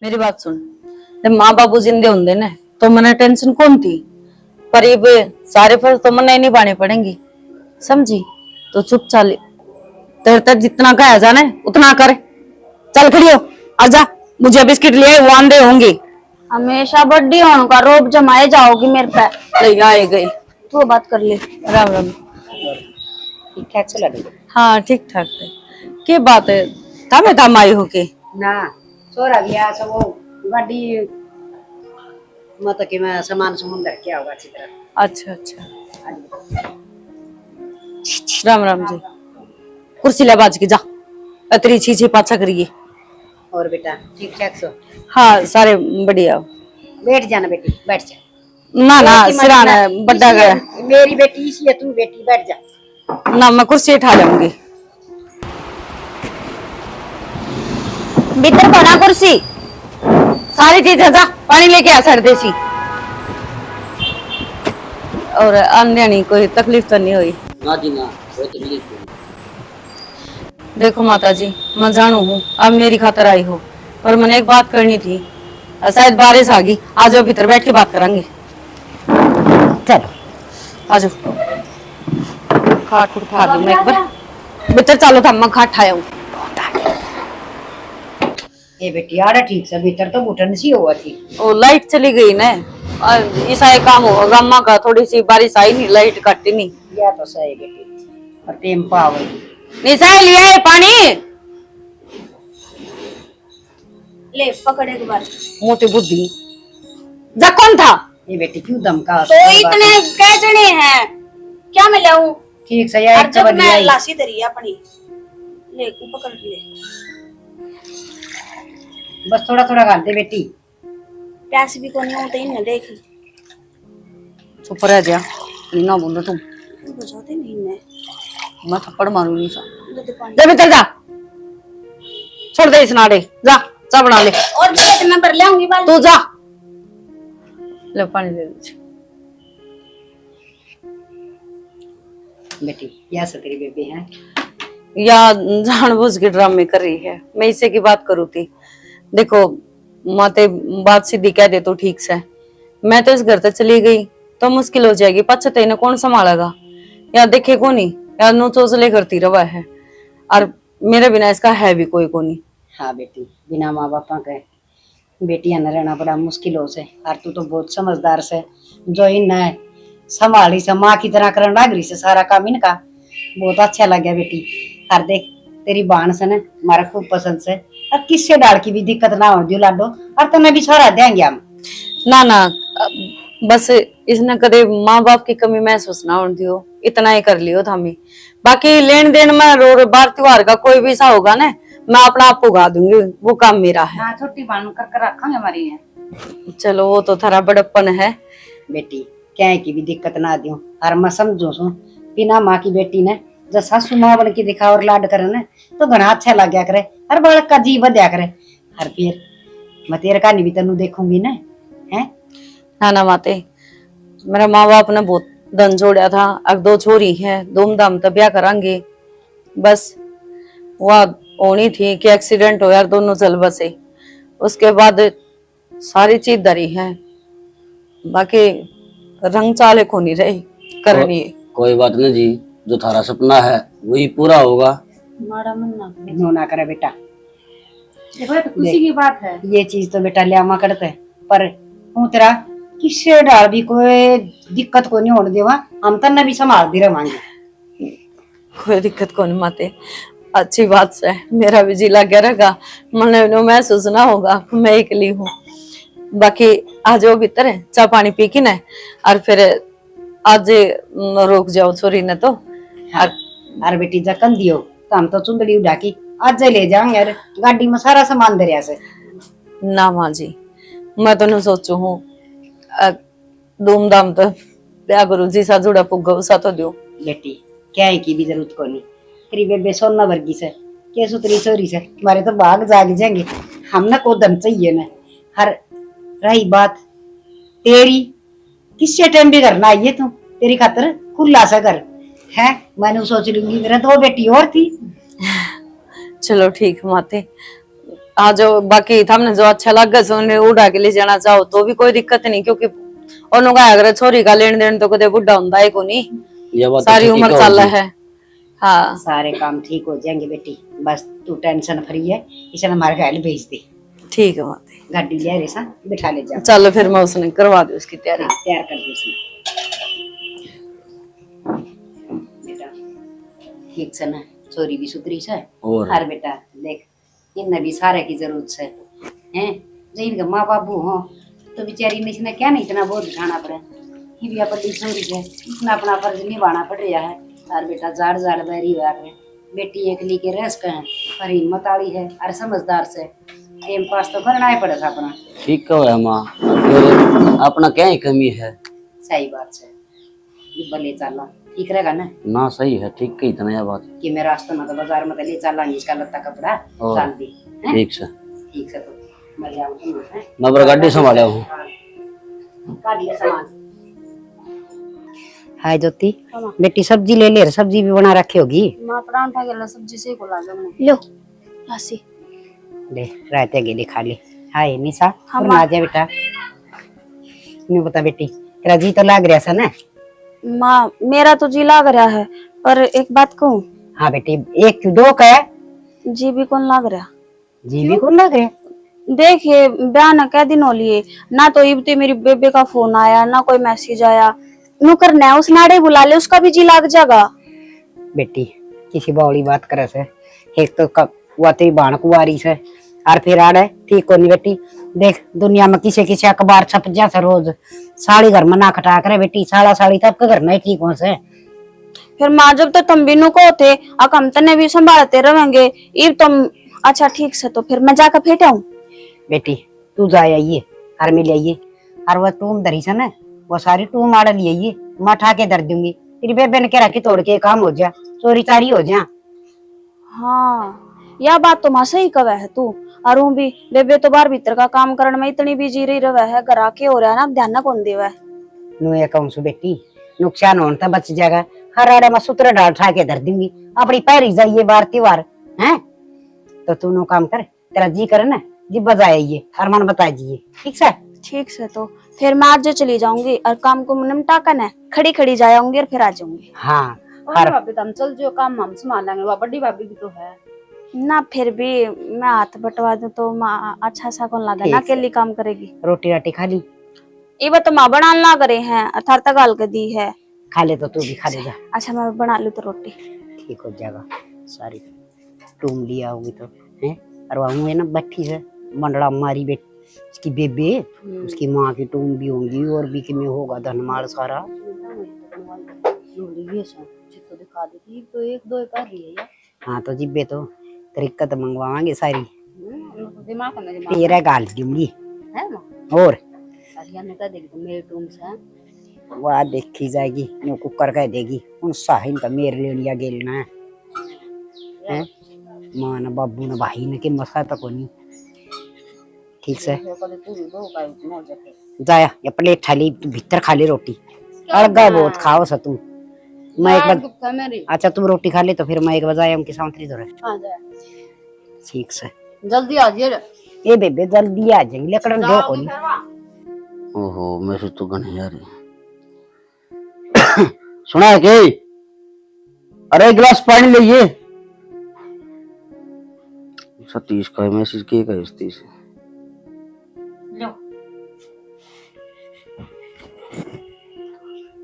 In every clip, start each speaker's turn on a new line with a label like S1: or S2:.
S1: मेरी बात सुन। जब माँ बाबू जिंदे होंगे ना तो मने टेंशन कौन थी, पर ये सारे फर्ज तो मने नहीं पाने पड़ेंगे, समझी? तो चुप चाल, तेरे तक जितना कहा जाने उतना कर। चल खड़ी हो, आजा, मुझे बिस्किट लिए वो आंधे होंगे।
S2: हमेशा बड्डी होने का रोब जमाए जाओगी मेरे पे।
S1: ले आए गए।
S2: तू बात कर ले।
S1: राम राम।
S3: ठीक ठाक चला रही
S1: हाँ ठीक ठाक है। क्या बात है, थामे थाम आई हो के?
S3: ना सोरा गया सब वो गाड़ी मतलब कि मैं सामान समुंदर क्या होगा अच्छी तरह।
S1: अच्छा अच्छा, राम राम जी। कुर्सी ले बाज के जा, अतरी छी पाछा करिए।
S3: और बेटा ठीक ठाक सो?
S1: हाँ सारे बढ़िया।
S3: बैठ जाना बेटी, बैठ जा।
S1: ना ना
S3: बेटी मत
S1: सिराना
S3: ना,
S1: बड्डा गया।
S3: मेरी बेटी इसलिए तू बेटी बैठ जा।
S1: ना मैं कुर्सी उठा लूंगी।
S2: भीतर बना कुर्सी।
S1: सारी चीजें जा, पानी लेके आ सर्दे सी। और अन्य नहीं कोई तकलीफ तो नहीं हुई?
S3: ना जी ना, कोई तकलीफ नहीं।
S1: देखो माता जी, मैं जानू हूँ अब मेरी खातर आई हो, पर मैंने एक बात करनी थी। शायद बारिश आ गई, आ जाओ भीतर बैठ के बात करेंगे।
S3: चलो
S1: आ जाओ। खाट उठा दूं मैं एक बार। भीतर चलो था, मैं खाट ठाया हूँ।
S3: ये बेटी आड़ा ठीक से भीतर तो घुटन सी हुआ थी।
S1: ओ लाइट चली गई ना, ऐसा एक काम होगा गामा का, थोड़ी सी बारिश आई नहीं, लाइट कटी नहीं।
S3: या तो सही बेटी और टेम पावगी।
S1: निशा लिया है पानी,
S2: ले पकड़ एक बार।
S1: मोटी बुद्धि। जा कौन था?
S3: ये बेटी क्यों धमका?
S2: तो इतने कह जने हैं, क्या मैं लाऊं?
S3: ठीक से यार
S2: जब मैं लाशी धरी अपनी। ले पकड़ ले।
S3: बस थोड़ा थोड़ा खाते बेटी।
S2: प्यास भी को नहीं होते ही ना देख।
S1: चुप रह जा, ना बोलो तुम।
S2: बुझाते नहीं मैं।
S1: मैं थप्पड़ मारूंगी सा।
S2: दे पानी।
S1: जा भीतर जा, छोड़ दे इस नाड़े, जा चा बना ले।
S2: और भी मैं भर ले आऊंगी बाल।
S1: तू जा, ले पानी ले लीजिए।
S3: बेटी या से तेरी बेबी है
S1: या जानबूझ के ड्रामे कर रही है? मैं इसे की बात करूँ थी। देखो माते बात सीधी कह दे तो ठीक से, मैं तो इस घर तक चली गई तो मुश्किल हो जाएगी, पछते इन्हें कौन संभालेगा? या देखे को नहीं, या नो चोचले करती रवा है, और मेरे बिना इसका है भी कोई को नहीं।
S3: हाँ बेटी, बिना माँ बापा के बेटियां न रहना बड़ा मुश्किल हो से। और तू तो बहुत समझदार से, जो इन संभाली से माँ की तरह करने लग रही से सारा काम इनका। बहुत अच्छा लग गया बेटी। और देख तेरी बहन से न हमारा खूब पसंद से, और किससे डाल की भी दिक्कत ना हो दियो लाडो, और तुम्हें भी सारा देंगे हम।
S1: ना ना, बस इसने कदे माँ बाप की कमी महसूस ना होने दियो, इतना ही कर लियो थामी। बाकी लेन देन में रो बार त्योहार का कोई भी सा होगा ना, मैं अपना आप उगा दूंगी, वो काम मेरा है।
S3: हाँ छोटी बहन कर रखेंगे हमारी है।
S1: चलो वो तो थारा बड़प्पन है
S3: बेटी, क्या की भी दिक्कत ना दियो। और मैं समझू सू बिना माँ की बेटी ने जब सासू माँ बन के दिखा और लाड करे ना तो घना अच्छा लग गया करे, हर बालक का जी बदया करे। हर फिर मैं तेरे का भी तेनू देखूंगी ना है।
S1: ना ना माते, मेरा माँ बाप ने बहुत धन जोड़ा था, अब 2 छोरी है, धूमधाम तो ब्याह करांगे। बस वह होनी थी कि एक्सीडेंट हो यार, दोनों चल बसे, उसके बाद सारी चीज धरी है, बाकी रंग चाले को नहीं रही करनी।
S4: कोई बात नहीं जी, जो थारा सपना है वही पूरा होगा।
S2: माड़ा मन
S3: ना करे बेटा,
S2: देखो ये तो खुशी की बात है।
S3: ये चीज तो बेटा लियामा करते है, पर हूँ तेरा किससे डाल भी कोई दिक्कत को नहीं होने देवा, हम तन्ने भी संभाल दी रवांगे।
S1: कोई दिक्कत कौन माते, अच्छी बात से मेरा भी जी लग गया रहेगा, मन महसूस ना होगा मैं अकेली हूँ। बाकी आ जाओ भीतर है, चाय पानी पी की ना, और फिर आज रोक जाओ छोरी ने तो।
S3: अरे बेटी जकन दियो तो हम तो चुंदड़ी उड़ा की आज ले जाएंगे, यार गाड़ी में सारा सामान दरिया से।
S1: ना माँ जी, मैं तो नहीं सोचू हूँ धूमधाम तो ब्याह गुरु जी सा जुड़ा पुग्गा उसा तो दो।
S3: बेटी क्या है की भी जरूरत को नहीं, तेरी बेबे सोना वर्गी से के सुतरी चोरी से तुम्हारे तो भाग जाग जाएंगे। हमने को दम चाहिए ना। हर रही बात तेरी, किससे टाइम भी करना आइए तू, तेरी खातर खुला सा कर है। मैंने सोच लूंगी, मेरा 2 बेटी और थी।
S1: चलो ठीक माते, हाँ जो बाकी हमने जो अच्छा लगे सो उन्हें उड़ा के ले जाना चाहो तो भी कोई दिक्कत नहीं, क्योंकि उन्होंने कहा अगर छोरी का लेन देन तो कदे बुढ़ा होता है को नहीं,
S4: ये बात तो
S1: सारी
S4: ठीक ही
S1: उम्र
S4: कहो
S1: चल
S4: जी।
S1: है। हाँ
S3: सारे काम ठीक हो जाएंगे बेटी, बस तू टेंशन फ्री है। इसे हमारे घर भेज दे,
S1: ठीक है माते,
S3: गाड़ी ले रे सा बिठा ले जा।
S1: चलो फिर मैं उसने करवा दूँ उसकी तैयारी।
S3: हाँ, तैयार कर दे उसने बेटा। ठीक से ना, चोरी भी सुधरी से।
S4: और
S3: हर बेटा देख, इन्हें भी सारे की जरूरत है हैं। जो इनके माँ बाबू हो तो बेचारी में इसने क्या नहीं इतना बोझ उठाना पड़े। ये भी अपनी चोरी है, इतना अपना फर्ज निभाना पड़ रहा है। हर बेटा जाड़ जाड़ बैरी हुआ है, बेटी एक ली के रस का है पर हिम्मत आड़ी है और समझदार से टाइम पास तो करना ही पड़ेगा अपना।
S4: ठीक कहो है माँ, फिर अपना क्या ही कमी है।
S3: सही बात है, ये भले चला ठीक रहेगा ना
S4: ना सही है, ठीक कही इतना यह बात।
S3: कि मैं रास्ते में तो बाजार में तो ले चला इसका लत्ता कपड़ा
S4: और
S3: चांदी हैं?
S4: ठीक से
S3: ठीक है, तो मैं जाऊंगी हैं?
S4: नंबर गाड़ी संभाले हूँ।
S3: काट ले सामान। हाय ज्योति, बेटी सब्जी ले ले, सब्जी भी बना रखी होगी।
S2: मां परांठा के लिए सब्जी से को लागे
S1: लो
S2: लासी।
S3: ले रायते के खा ले। हाय निशा,
S2: हाँ,
S3: और आ जा बेटा। नहीं बता बेटी, तेरा जी तो लाग रहा सा ना?
S2: माँ मेरा तो जी लाग रहा है, पर एक बात कहूँ।
S3: हाँ बेटी, एक क्यों दो का
S2: जी भी कौन लाग रहा।
S3: जी भी कौन लाग रहा?
S2: देखिए ब्याह ना कै दिन हो लिए ना, तो इबते मेरी बेबे का फोन आया ना कोई मैसेज आया। नु करना है उस नाड़े बुला ले, उसका भी जी लाग जाएगा।
S3: बेटी किसी बावली बात करे से, एक तो हुआ तेरी बाण कुआरी से और फिर आड़े ठीक को नहीं बेटी। देख दुनिया में किसी किसी अखबार छप जा से रोज, साड़ी घर में ना खटा करे बेटी, साड़ा साड़ी तब का घर नहीं ठीक हो से।
S2: फिर माँ जब तो तुम बिनु को थे अब हम तने भी संभालते रहेंगे। इब तुम अच्छा ठीक से, तो फिर मैं जाकर फेंटे हूँ।
S3: बेटी तू जाए आइए और मिल आइए, और वह टूम धरी से ना, वो सारी टूम आड़ ली आइए, मैं उठा के धर दूंगी। तेरी बेबे ने कह रखी तोड़ के काम हो जा, चोरी चारी हो जा।
S2: हाँ यह बात तो माँ सही कवे है तू। और ऊं भी बेबे तो बाहर भीतर का काम करने में इतनी बिजी रही रहे है, घर आके हो रहा है ना, ध्यान ना कौन देवे।
S3: नु ये कहूँ सु बेटी, नुकसान होने तो बच जाएगा। हर आड़े में सूत्र डाल उठा के धर दूंगी, अपनी पैरी जाइए बार त्योहार है। तो तू नो काम कर, तेरा जी करे ना जी बजाइए और मन बता दीजिए, ठीक से?
S2: ठीक से, तो फिर मैं आज चली जाऊंगी और काम को निपटा कर ना खड़ी खड़ी जाऊंगी और फिर आ जाऊंगी।
S3: हाँ
S2: और भाभी तुम चल जो काम हम संभाल लेंगे, बड़ी भाभी भी तो है ना। फिर भी मैं हाथ बटवा दूं तो माँ अच्छा सा कौन लगा ना, अकेली काम करेगी।
S3: रोटी राटी खा ली?
S2: ये बात तो माँ बनाने लग रहे हैं, अथार तक गाल के दी है।
S3: खा ले तो तू भी खा ले जा।
S2: अच्छा मैं बना लूं तो रोटी
S3: ठीक हो जाएगा। सारी टूम लिया होगी तो है, और वहाँ है ना बट्टी से मंडला मारी बेटी उसकी बेबे, उसकी माँ की टूम भी होंगी और भी किमें होगा धनमाल सारा।
S2: दिखा देती तो एक दो कर रही है यार।
S3: हाँ तो जिब्बे तो तरीकत मंगवाएंगे सारी,
S2: दिमाग में
S3: तेरा गाल दूंगी
S2: है ना।
S3: और
S2: ने कह देगी तो मेरे टूम से
S3: वह देखी जाएगी, नो कुकर कह देगी उन साहिल का मेरे ले लिया गेलना है, हैं? माँ न बाबू न भाई न के मसा तक नहीं। ठीक से जाया ये प्लेट थाली भीतर खा ले रोटी, अड़गा बहुत खाओ सा तू। मैं एक बार अच्छा तुम रोटी खा ले तो फिर मैं एक बजाय उनकी सांतरी धरे। ठीक से
S2: जल्दी आ जाइए।
S3: ये बेबे जल्दी आ जाएंगे लेकिन दो को नहीं।
S4: ओहो मेरे तो गन यार सुना है कि अरे गिलास पानी लीजिए। सतीश का मैसेज किए का सतीश
S3: लो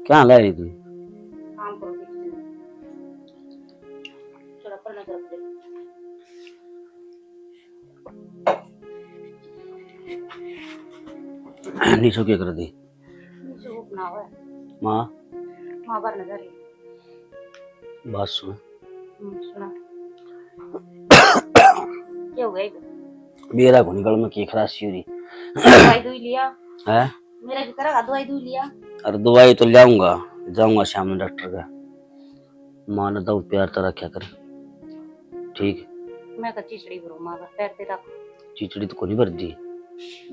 S4: क्या ला रही थी?
S3: काम करो थोड़ा पर नजर दे।
S4: नीचो क्या कर दी?
S3: नीचे अपना है
S4: माँ
S3: मां पर नजर है।
S4: बात सुन।
S3: सुना क्या हो गया?
S4: मेरा को निकल में की खराशी हो रही
S3: दवाई दूई लिया
S4: है?
S3: मेरा की तरह दवाई दूई लिया।
S4: अरे दवाई तो लाऊंगा, जाऊंगा शाम में डॉक्टर का। माँ ने दो प्यार तो रखा कर, ठीक?
S3: मैं कच्ची चिड़ी भरो मां का पैर तेरा
S4: चिचड़ी तो कोनी भर दी,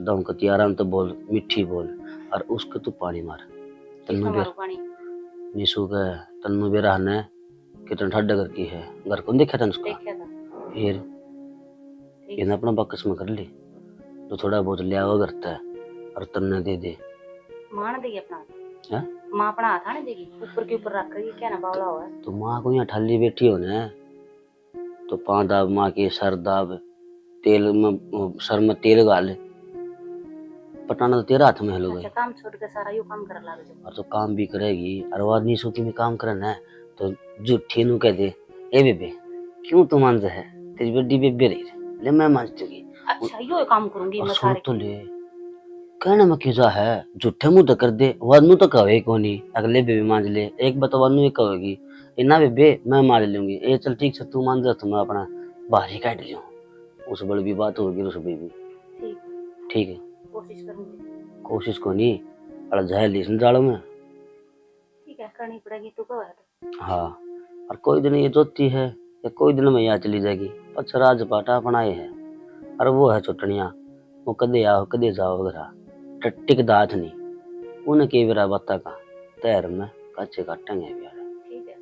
S4: दम कती आराम तो बोल, मिठी बोल, और उसको तू पानी मार। तन्नू बेर
S3: पानी
S4: निशु का तन्नू बेर रहने कितना ठंडा कर की है, घर को देखा था उसका?
S3: देखा था
S4: फिर इन्हें अपना बकस में कर ले, तो थोड़ा बहुत लिया हुआ करता है और तन्ने दे दे।
S2: माँ ने देगी अपना,
S4: हैं?
S2: माँ अपना हाथ नहीं देगी, ऊपर के ऊपर रख कर क्या ना बावला हुआ है।
S4: तो माँ को यहाँ ठाली बैठी हो ना, तो पाँव दाब माँ के, सर दाब, तेल में सर में तेल गाल, पटाना तो तेरा हाथ में है।
S2: अच्छा, काम छोड़ के सारा यो काम कर लागे।
S4: और तो काम भी करेगी और वो आदमी सूती में काम करना है तो झूठी नु कह दे, ए बेबे क्यों तू मांझ है, तेरी बड़ी बेबे रही ले मैं मांझ दूंगी।
S2: अच्छा यो काम करूंगी मैं सारे।
S4: तो ले कहने में क्यों है, झूठे मुंह तो कर दे, वानू तो कहे को नहीं, अगले बेबे मांझ ले, एक बात वानू ये कहेगी इना बेबे मैं मांझ लूंगी, ए चल ठीक से तू मांझ, तो मैं अपना बाहर ही काट लियो, उस बड़ी भी बात होगी उस बेबी। ठीक है,
S2: कोशिश करूंगी।
S4: कोशिश को नहीं अड़ जाए लीसन जाड़ो में।
S2: ठीक है, करनी पड़ेगी तो कहो तो।
S4: हाँ, और कोई दिन ये जोती है या कोई दिन में यहाँ चली जाएगी, पछ राज पाटा अपना ये है, और वो है चुटनिया, वो कदे आओ कदे जाओ घरा, टिक दात नहीं, उन्हें के बेरा बता का तैर में कच्चे काटेंगे प्यारे।
S2: ठीक है,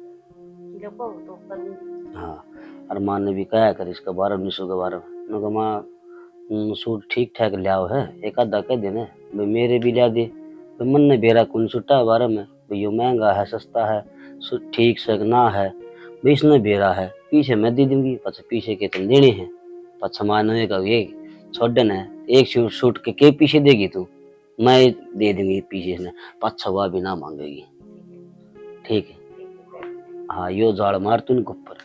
S2: जब कहो तो करूंगी।
S4: हाँ, और माँ ने भी कहा कर इसका 12-19 के बारे में, माँ सूट ठीक ठाक लियाओ है, एक आधा कह देने भाई मेरे भी लिया दे, भाई मन ने बेरा कौन सूटा बारे में, भाई यो महंगा है सस्ता है ठीक से ना है, भाई इसने बेरा है पीछे मैं दे दूंगी, पछ पीछे के तुम देने हैं, पछ मानो का ये छोड़न है, एक सूट के पीछे देगी तू, मैं दे दूंगी पीछे से, पछ हुआ भी ना मांगेगी। ठीक है, हाँ यो जाड़ मार तू ऊपर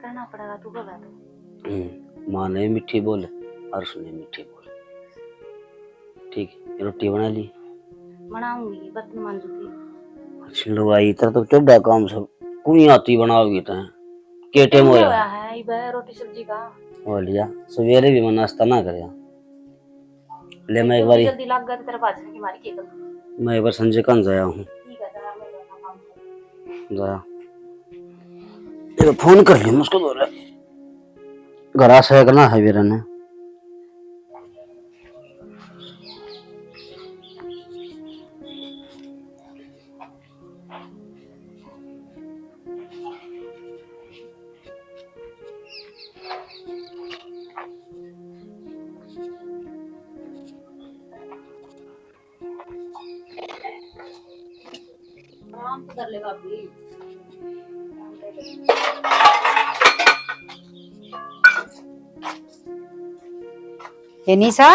S2: करना पड़ेगा तू कहो तो।
S4: माँ ने मीठी बोले और उसने मीठी बोले। ठीक है, रोटी बना ली,
S2: बनाऊंगी, बर्तन मांजूंगी।
S4: छिलो आई तेरा तो चौड़ा काम सब कोई आती बनाओगी तो के टाइम होया
S2: है ये बे रोटी सब्जी का
S4: हो लिया, सवेरे भी मैं नाश्ता ना करया ले, मैं एक बार
S2: जल्दी लग गया तेरे बाजरे की मारी के कर।
S4: मैं एक बार संजय कान जाया हूँ,
S2: ठीक है जरा मैं अपना काम करूं।
S4: जाया एक फोन कर लिया मुझको, बोला घरा से करना है वीरा ने।
S2: आराम से कर लेगा अभी।
S3: ये निशा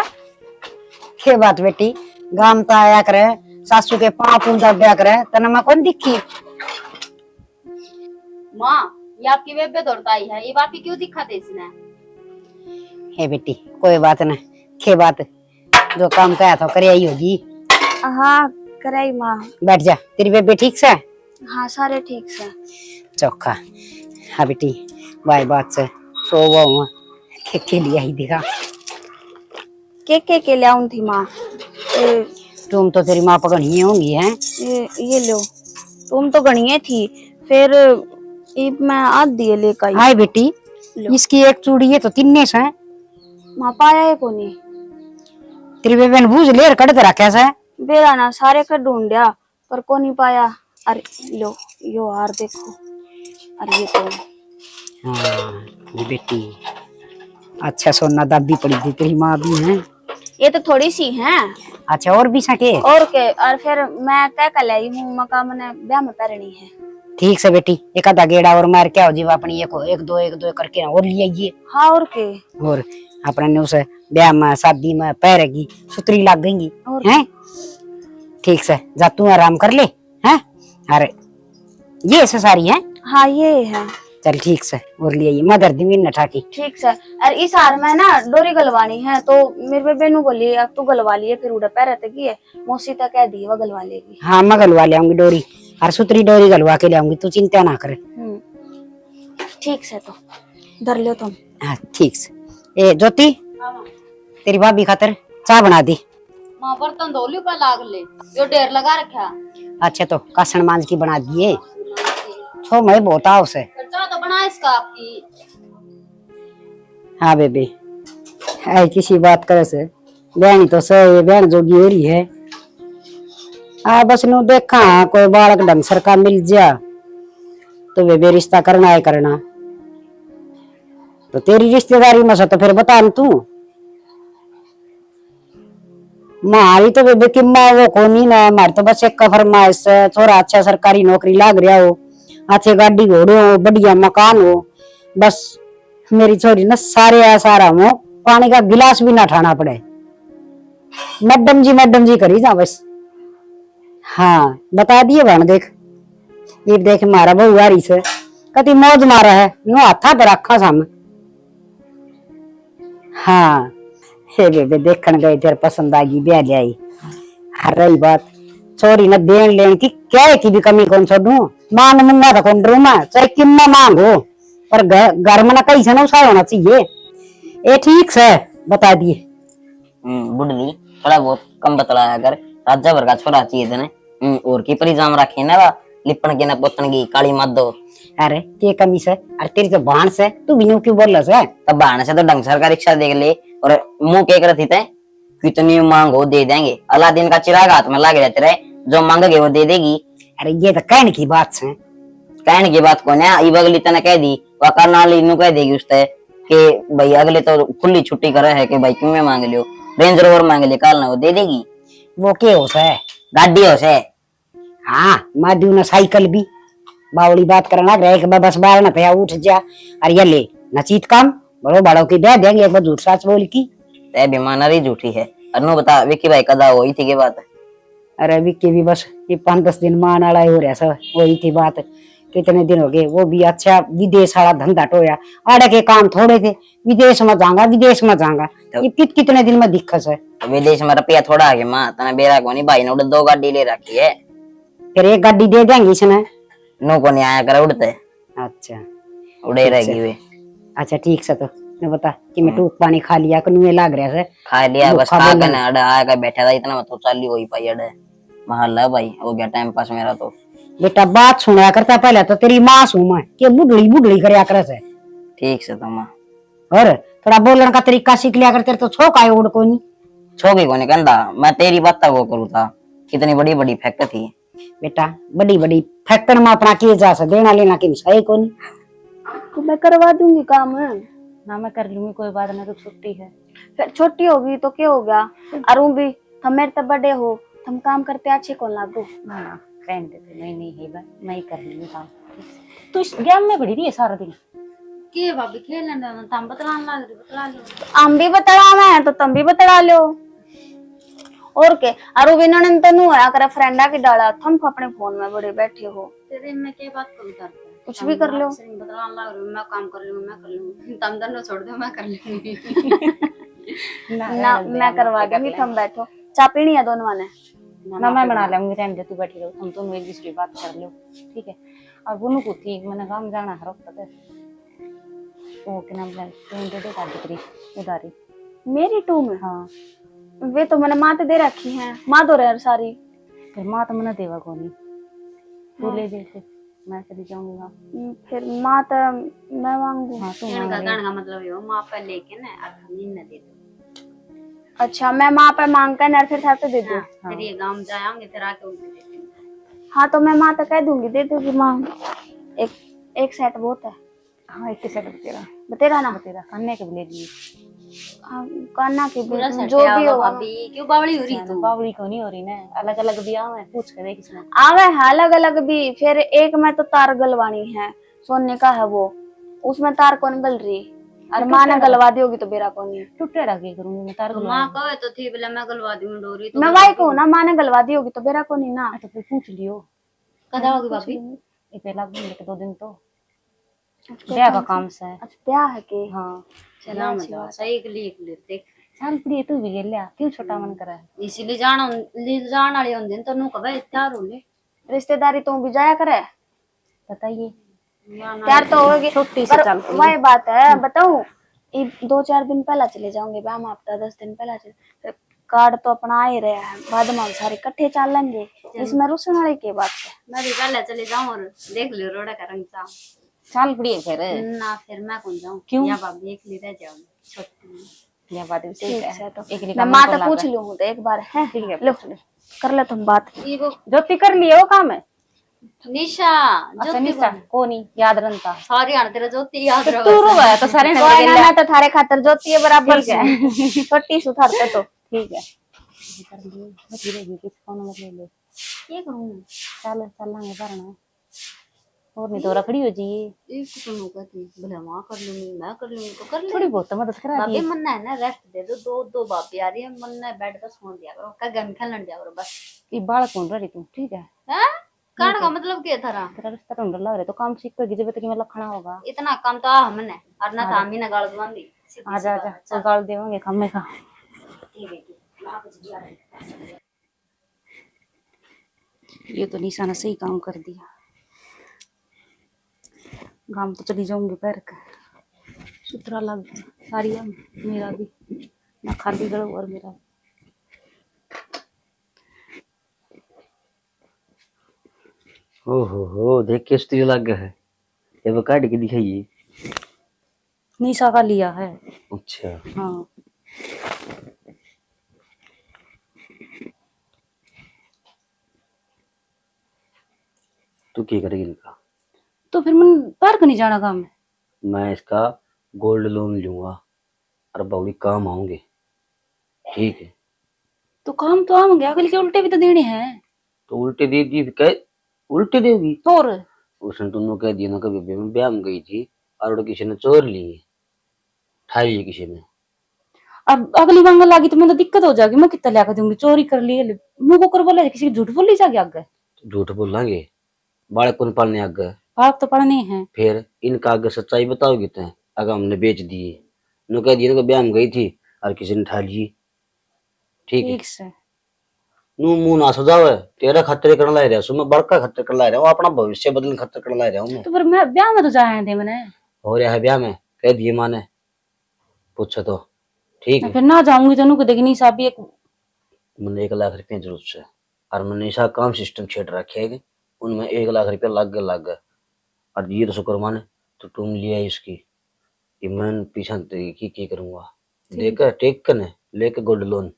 S3: के बात बेटी, गाम तो आया करे, सासू के पाँव पूंजा ब्या करे, तना मैं कौन दिखी?
S2: माँ ये आपकी बेबे दौड़ता आई है, ये बापी क्यों दिखाते इसने?
S3: हे बेटी कोई बात न, के बात जो काम कहा था करे आई होगी।
S2: हाँ कराई माँ।
S3: बैठ जा, तेरी बेबे ठीक से?
S2: हाँ सारे ठीक से।
S3: चौखा हाँ बेटी, बाई बात से सो वो के लिए ही दिखा
S2: के ले आऊं थी माँ।
S3: तुम तो तेरी माँ पकड़ी होंगी हैं?
S2: ये लो, तुम तो गणिये थी, फिर मैं आध दिए लेकर आई।
S3: हाय बेटी, इसकी एक चूड़ी है तो तिन्ने से
S2: माँ पाया है कोनी।
S3: तेरी बेबे ने बूझ लेर कड़ दे रखा है
S2: बेरा ना सारे कर ढूंढया पर को नहीं पाया। अरे लो यो हार देखो, अरे ये तो
S3: हाँ बेटी अच्छा सोना दाबी पड़ी थी तेरी माँ भी है।
S2: ये तो थोड़ी सी है।
S3: अच्छा और भी सके
S2: और के, और फिर मैं क्या कर लाई हूँ, मका मैंने ब्याह में पहननी है।
S3: ठीक से बेटी, एक आधा गेड़ा और मार क्या हो जीवा अपनी एक दो करके और ले आइए।
S2: हाँ और के,
S3: और अपने ने उसे ब्याह में शादी में पैरेगी सुतरी लग गई हैं। ठीक से जा तू आराम कर ले हैं। अरे ये ऐसे सारी है?
S2: हाँ ये है।
S3: चल ठीक से और ले आइए, मदर दी मीन ठाकी।
S2: ठीक से, अरे इस हार में ना डोरी गलवानी है तो मेरे बेबे नु बोली अब तू गलवा लिए, फिर उड़ा पैर तक की है मौसी तक कह दी वो गलवा लेगी।
S3: हाँ मैं गलवा ले आऊंगी डोरी, और सुतरी डोरी गलवा के ले आऊंगी, तू चिंता ना करे।
S2: ठीक से, तो धर लो तुम।
S3: हाँ ठीक से। ए ज्योति तेरी भाभी खातर चाय बना दी।
S2: मां बर्तन धो ली पर लाग ले, यो ढेर लगा रखा।
S3: अच्छा तो कासन मांझ की बना दिए, छो मैं बहुत आओ से
S2: चाय तो बना इसका आपकी।
S3: हाँ बेबी है किसी बात करे से बहनी तो सही बहन जोगी हो रही है। हाँ बस नु देखा कोई बालक ढंग सर का मिल जा तो बेबी रिश्ता करना है करना। तो तेरी रिश्तेदारी में से तो फिर बता न तू। मारी तो बेबे किम्मा वो कोनी ना, मार तो बस एक का फरमाइश है, छोरा अच्छा सरकारी नौकरी लाग रहा हो, अच्छे गाड़ी घोड़ो हो, बढ़िया मकान हो, बस मेरी छोरी ना सारे सारा हो, पानी का गिलास भी ना ठाना पड़े, मैडम जी करी जा बस। हाँ बता दिए बहन, देख ये देख मारा बहु आ रही से कति मौज मारा है, नो हाथा पे रखा सामने। हाँ हे बेबे देखने गए, तेरे पसंद आ गई, ब्याह ले आई। हर रही बात छोरी न देन लेन की, क्या की भी कमी कौन छोड़ू, मांग मुंगा तो कौन रू मैं, चाहे कितना मांग हो, पर घर में ना कहीं से ना उसाय होना चाहिए। ये ठीक से बता दिए।
S5: बुढ़ली थोड़ा बहुत कम बतलाया कर, राजा भर का छोरा चाहिए तने। और की परिजाम रखे ना वा, लिपण के ना पोतन की काली मत दो।
S3: अरे ये कमी से, अरे तेरी तो बाण से, तू भी यूं क्यों बोल रहा है?
S5: तब बहाने से तो ढंग सर का रिक्शा देख ले, और मुंह के कर थी तय, कितनी मांग हो दे देंगे। अलादीन का चिराग हाथ में लगे रहते रहे, जो मांगोगे वो दे देगी।
S3: अरे ये तो कहने की बात है।
S5: कहने की बात कौन है, अब अगली तने कह दी, वह करनाली नु कह देगी उसते कि भाई अगले तो खुली छुट्टी करे है कि भाई क्यों में मांग लियो, रेंज रोवर मांग लियो, काल ना वो दे देगी।
S3: वो क्या हो से?
S5: गाड़ी हो से।
S3: हाँ मादू ना साइकिल भी, बावली बात करना रहे बस बाहर ना पे उठ जा, अरे ये ले नचीत काम बड़ो बड़ों की दे देंगे, एक बार झूठ साच बोल की
S5: ते बीमारी झूठी है। अनु बता विक्की भाई कदा हुई थी के बात है?
S3: अरे विक्की भी बस ये 5-10 दिन मान आला हो रहा सब, वही थी बात। कितने दिन हो गए, वो भी अच्छा विदेश वाला धंधा टोया, आड़े के काम थोड़े थे, विदेश में जाऊंगा ये कितने दिन में दिक्कत है।
S5: विदेश में रुपया थोड़ा है माँ, तना बेरा को नहीं, भाई ने उड़े 2 गाड़ी ले रखी है।
S3: फिर एक गाड़ी दे देंगे इसने,
S5: नो को नहीं आया कर उड़ते।
S3: अच्छा
S5: उड़े रहेगी वे।
S3: अच्छा ठीक से, तो मैं बता कि मैं टूक पानी खा लिया कनु लाग रहा है,
S5: खा लिया बस, खा के ना अड़े आया बैठा था, इतना मत चाली हो ही पाई अड़े महल्ला भाई, हो गया टाइम पास मेरा तो।
S3: बेटा बात सुना करता पहले तो तेरी माँ सू मैं कि बुढ़ड़ी करया करे से।
S5: ठीक से तुम
S3: और थोड़ा बोलने का तरीका सीख लिया कर, तेरे तो छोका है उड़ कोनी
S5: छोकी को नहीं कहता, मैं तेरी बात वो करूँ था, कितनी बड़ी बड़ी फैक्ट थी।
S3: बेटा बड़ी फैक्टर में अपना किए जा से देना लेना कि सही कोनी।
S2: तो मैं करवा दूंगी काम है
S1: ना, मैं कर लूंगी, कोई बात नहीं, तो छुट्टी है।
S2: फिर छोटी होगी तो क्या हो गया, अरु भी तुम मेरे तब बड़े हो, तुम काम करते अच्छे कौन लागू।
S1: ना ना रहने दे, नहीं है बात, मैं ही कर लूंगी काम। तू इस गेम में पड़ी रही है सारा दिन।
S2: के भाभी खेलने दो, तुम बतला लो, हम भी बतला में तो तुम भी बतला लो। और के अरु भी ननन तो नु है करे फ्रेंडा की डाला, तुम अपने फोन में बड़े बैठे हो। तेरे में क्या बात करूं, कुछ भी कर लो, बतला लग रही मैं काम कर लूंगी, तुम दोनों छोड़ दो मैं कर लूंगी। ना मैं करवा दूंगी, तुम बैठो। चाय पीनी है दोनों ने?
S1: ना मैं बना लूंगी, रहने दे, तू बैठी रहो, हम दोनों एक दूसरे बात कर लो, ठीक है। और वो को थी मैंने काम जाना है रोकता वो के नाम ले दे दे का दिकरी उधारी
S2: मेरी टू में।
S1: हाँ
S2: वे तो मैंने माँ दे रखी है, माँ दो रहे सारी।
S1: फिर माँ तो मैंने देवा को नहीं, तू ले दे, फिर मैं चली जाऊंगी।
S2: फिर माँ तो मैं मांगू।
S1: हाँ तू
S2: का मतलब ये माँ पे लेके ना अब दे दो। अच्छा मैं माँ पे मांग कर ना फिर थाते दे दो। फिर ये गांव जाएंगे फिर आके उनसे दे देंगे। हाँ तो मैं माँ तो कह दूंगी, दे दूंगी माँ। एक सेट बहुत है।
S1: हाँ एक सेट
S2: बतेरा ना,
S1: बतेरा कान्ने के भी ले दिए।
S2: कान्ना के भी जो भी हो। अभी क्यों बावली हो रही
S1: तू? बावली क्यों नहीं हो रही ना, अलग अलग भी आवे, पूछ के देख इसमें
S2: आवे है अलग अलग भी। फिर एक में तो तार गलवानी है, सोने का है वो, उसमें तार कौन गल रही, और माँ ने गलवा दी होगी तो बेरा कौन नहीं
S1: टूटे रखे करूंगी मैं तार गलवा।
S2: माँ कहे तो थी बोले मैं गलवा दूंगी डोरी, तो मैं वही कहूँ ना, माँ ने गलवा दी होगी तो बेरा कौन नहीं ना।
S1: तो फिर पूछ लियो
S2: कदा होगी भाभी?
S1: ये पहला लेके 2 दिन तो ब्याह का काम से।
S2: अच्छा ब्याह है के?
S1: हाँ
S2: चला मतलब सही के लिए देख
S1: चल प्रिय तू भी गेल्या क्यों छोटा मन करा है,
S2: इसीलिए जान वाले होंगे तो नु कबे तैयार हो ले रिश्तेदारी तो भी जाया करे।
S1: बताइए
S2: तैयार तो होगी
S1: छोटी सी चल
S2: वही बात है। बताऊं 2-4 दिन पहला चले जाओगे ब्याह में, हफ्ता 10 दिन पहला चले, कार्ड तो अपना आ ही रहा है, बाद में सारे इकट्ठे चल लेंगे, इसमें रुसन वाले की बात है। मैं भी पहले चले जाऊं और देख लियो रोड़ा का रंग सा।
S1: चल प्रिय फिर
S2: ना फिर मैं कौन जाऊं,
S1: क्यों
S2: या भाभी एक ले रह जाओ छोटी।
S1: ये बात भी सही है
S2: तो
S1: एक
S2: मैं माँ तो पूछ लूं तो एक बार है।
S1: ठीक है
S2: लो कर ले तुम बात।
S1: ज्योति कर लिए वो काम है
S2: निशा
S6: अच्छा
S2: ज्योति
S6: निशा को नहीं याद रहता
S2: सारी आने तेरा ज्योति याद रहो
S6: तू रो है तो सारे ने
S2: कोई
S6: बोल
S2: ना, मैं तो थारे खातर ज्योति है बराबर
S6: ठीक है।
S2: छोटी सुथारते तो
S6: ठीक है किस फोन में ले ले
S2: ये करूं
S6: चल चलांगे भरना और नहीं तो रखड़ी हो जी
S2: एक तो नो कहती भले मां कर लूंगी मैं कर लूंगी तो कर ले
S6: थोड़ी बहुत तो मदद करा
S2: बाबे
S6: दी
S2: मन है ना रेस्ट दे दो दो दो बाबी आ रही है मन है बेड पे सोन दिया करो का गेम खेलने दिया करो बस
S6: ये बाल कौन रही तू ठीक है
S2: हैं कान का मतलब क्या थारा
S6: तेरा रिश्ता ढूंढ लग रहा तो काम सीख कर जब तक मैं लखना होगा
S2: इतना काम तो आ हमने और ना था ना गाल दुआंदी
S6: आजा आजा तो गाल देवांगे खम्मे का ये तो निशा ने सही काम कर दिया गांव तो चली जाऊंगी पैर का सुथरा लग गया सारी है मेरा भी ना खाली गड़ो और मेरा
S4: हो देख के स्त्री लग गया है ये वो काट के दिखाइए।
S6: निशा का लिया है
S4: अच्छा
S6: हाँ
S4: तू क्या करेगी इनका?
S6: तो फिर मन पार्क नहीं जाना काम में
S4: मैं इसका गोल्ड लोन लूंगा और बाउली काम आऊंगे, ठीक है?
S6: तो काम तो आम गया अगले के उल्टे भी तो देने हैं
S4: तो उल्टे दे दी कह उल्टे देगी
S6: और
S4: उसने तुमने कह दिया ना कभी मैं ब्याह में गई थी और किसी ने चोर ली ठाई ली किसी ने।
S6: अब अगली मांगने लगी तो मैं तो दिक्कत हो जाएगी मैं कितना लिया दूंगी चोरी कर ली मुंह को कर बोला किसी की झूठ बोल ली जाएगी आगे
S4: झूठ बोलेंगे बालक कौन पालने आगे
S6: आप तो पढ़ने हैं
S4: फिर इनका आगे सच्चाई बताओगी तो अगर हमने बेच दिए नो कह दिया ना ब्याह में गई थी और किसी ने ठा ली, ठीक है?
S6: ठीक से
S4: नू मुंह ना सजाओ है तेरा खतरे करने ला रहा हूं मैं बड़का खतरे करने ला रहा हूं अपना भविष्य बदलने खतरे करने ला रहा हूं मैं।
S6: तो फिर मैं ब्याह में तो जाए थे मैंने
S4: हो रहा है ब्याह में कह दिए माँ ने पूछो तो ठीक है।
S6: फिर ना जाऊंगी तो नुक देखनी साहब एक
S4: मैंने 1 लाख रुपया जरूरत से और मैंने ऐसा काम सिस्टम छेड़ रखे है उनमें 1 लाख रुपया लग गए और ये तो शुक्र माने तो तुम लिया इसकी कि मैं पीछा की करूंगा देकर टेक कर लेके गोल्ड लोन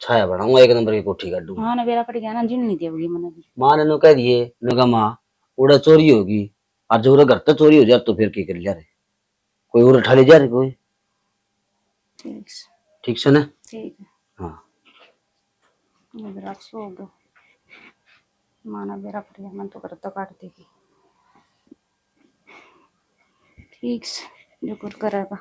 S4: छाया बनाऊंगा 1 नंबर की कोठी काट दूंगा।
S6: हाँ ना बेरा पड़ गया ना जिन नहीं देगी मैंने भी
S4: माँ ने नो कह दिए नुका माँ उड़ा चोरी होगी और जो घर तो चोरी हो जाए तो फिर की कर जा रहे कोई और उठा ले जा रहे कोई
S6: ठीक से
S4: ठीक से ना
S6: ठीक है
S4: हाँ
S6: बेरा सो गो माना बेरा पड़ गया मन तो कर तो काट देगी ठीक से जो कुछ करेगा।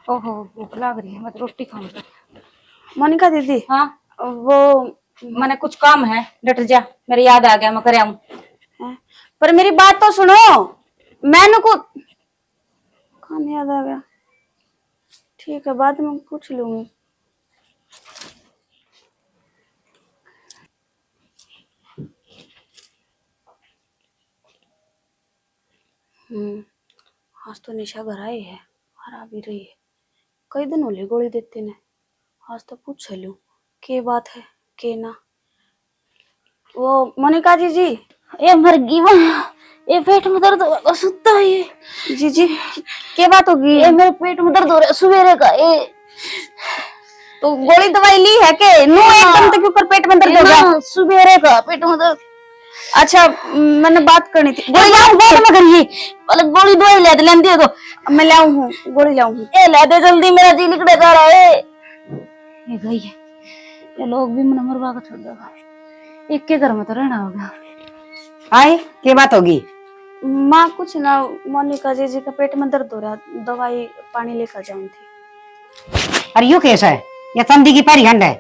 S6: ओहो भूख लग रही है मैं तो रोटी खाऊंगा।
S2: मोनिका दीदी
S6: हाँ
S2: वो
S6: मैंने कुछ काम है डट जा मेरे याद आ गया मैं करे आऊं
S2: पर मेरी बात तो सुनो मैंने को कौन याद आ गया ठीक है बाद में पूछ लूंगी। आज तो निशा घर आई है और आ भी रही है कई दिन होली गोली देते ने आज तो पूछ लूं के बात है के ना। वो मोनिका जी
S6: ये मर गई वो ये पेट में दर्द हो रहा सुत्ता है ये
S2: जी के बात होगी
S6: ये मेरे पेट में दर्द हो रहा है सवेरे का ये
S2: तो गोली दवाई ली है के नो एकदम तक ऊपर पेट में दर्द हो गया
S6: सवेरे का पेट में दर्द।
S2: अच्छा मैंने बात करनी थी
S6: गोली लाओ बहुत में करिए पहले गोली दवाई ले लेंदी है तो
S2: मैं लाऊं हूँ गोली लाऊं हूँ
S6: ए ले दे जल्दी मेरा जी निकले जा रहा है ये गई है ये लोग भी मन मरवा के छोड़ देगा एक के घर में तो रहना होगा।
S3: आए क्या बात होगी?
S2: माँ कुछ ना मोनिका जी का पेट में दर्द हो रहा दवाई पानी लेकर जाऊं थी।
S3: अरे यू कैसा है ये तंदी की परी हंड है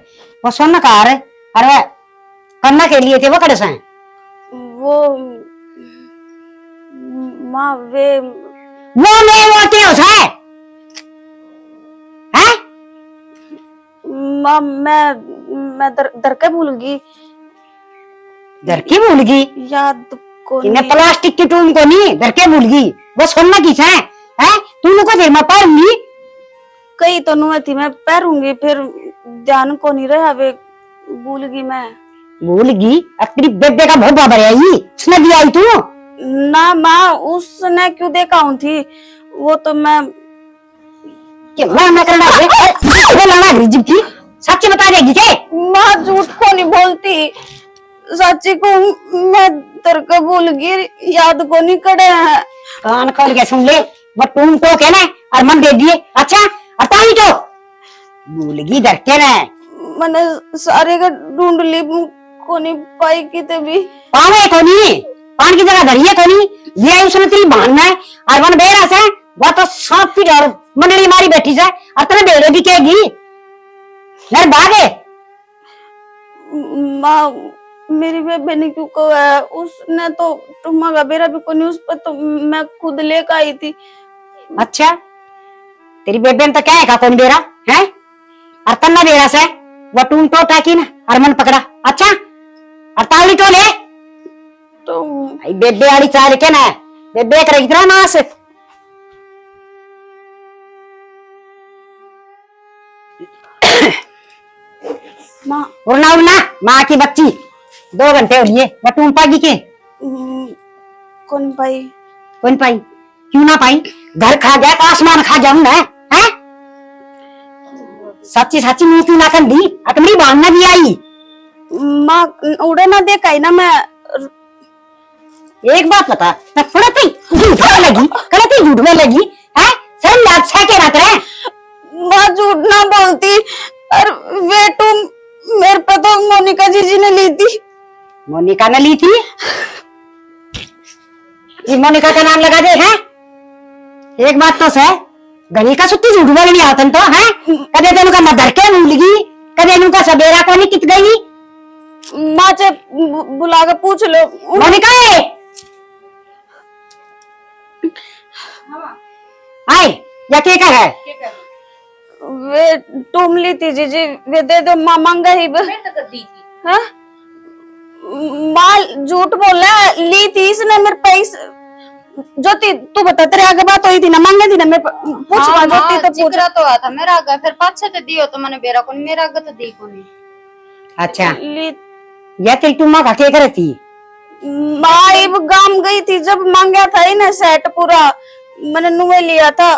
S3: वो सोना का हार है अरे करना के लिए थे वो कड़े से
S2: वो माँ वे
S3: वो क्या है
S2: माँ मैं दर के भूल गई
S3: दर की भूल गई
S2: याद को
S3: इन्हें प्लास्टिक की टूम को नहीं दर के भूल गई वो सोना किस है तू को देर में पाऊंगी
S2: कई तो नुए थी मैं पैरूंगी फिर ध्यान को नहीं रहा वे भूल गई मैं
S3: भूल गई अपनी बेबे का बहुत बाबर आई उसने भी आई तू
S2: ना माँ उसने क्यों देखा हूं थी वो तो मैं
S3: क्या करना है वो लाना रिजिब की सच बता देगी के?
S2: माँ झूठ को नहीं बोलती, सच्ची को मैं तेरे को भूल गई, याद को नहीं करे है।
S3: कान खोल के सुन ले, वो तुम तो के ना और मन दे दिए। अच्छा अता ही तो भूल गई डर के ना।
S2: मैंने सारे का ढूंढ ली, को नहीं पाई किते भी।
S3: पावे को नहीं, पान की जगह धरिए को नहीं, ये उसने तेरी बहन है और मन बेरा से वो तो सांप की डर मंडली मारी बैठी से और तेरे बेरे दिखेगी नर भागे।
S2: माँ मेरी बेबे ने क्यों कहा है, उसने तो तुम्हारा बेरा भी को नहीं, उस पर तो मैं खुद लेकर आई थी।
S3: अच्छा तेरी बेबे ने तो क्या है कौन बेरा है और तन्ना बेरा से वो टूम तो टाकी ना और मन पकड़ा। अच्छा और ताली तो ले
S2: तो
S3: भाई बेबे आड़ी चाल के ना बेबे करेगी तेरा नाश।
S2: माँ
S3: उड़ना माँ की बच्ची 2 घंटे हो लिए वो टूम पागी के
S2: कौन पाई?
S3: कौन पाई? क्यों ना पाई? घर खा गया तो आसमान खा गया हमने हैं? सच्ची सच्ची मुंह क्यों ना कर दी? अतमरी बहन ना भी आई।
S2: माँ उड़े ना देखा ही ना मैं।
S3: एक बात बता, मैं थोड़ा ती झूठ में लगी, कल झूठ में लगी है? सर लाज छा के रख रहे।
S2: माँ झूठ ना बोलती, और वे तुम मेरे पे तो मोनिका जीजी ने ली थी।
S3: मोनिका ने ली थी? ये मोनिका का नाम लगा दे है? एक बात तो सह गणी का सुत्ती झूठ बोलनी आवतन तो है? कदे तेनु का मदर के भूलगी, कदे नु का सबेरा को नहीं कित गई।
S2: माँ से बुला के पूछ लो।
S3: मोनिका है आए या के का है?
S2: वे तुम ली थी जीजी, वे दे दो माँ मांगा ही हाँ? माँ झूठ बोला, ली थी इसने मेरे पैसे। ज्योति तू बता, तेरे आगे बात हुई थी ना, मांगे थी ना मेरे पूछ।
S7: हाँ,
S2: ज्योति तो पूछ।
S7: जिक्र तो आता मेरा आगे, फिर पाछे तो दियो तो मैंने बेरा को नहीं, मेरा आगे तो दी को नहीं।
S3: अच्छा
S2: ली
S3: या तेरी तुम माँ के करे थी?
S2: माँ अब गांव गई थी जब मांगा था ही ना सेट पूरा, मैंने नुए लिया था।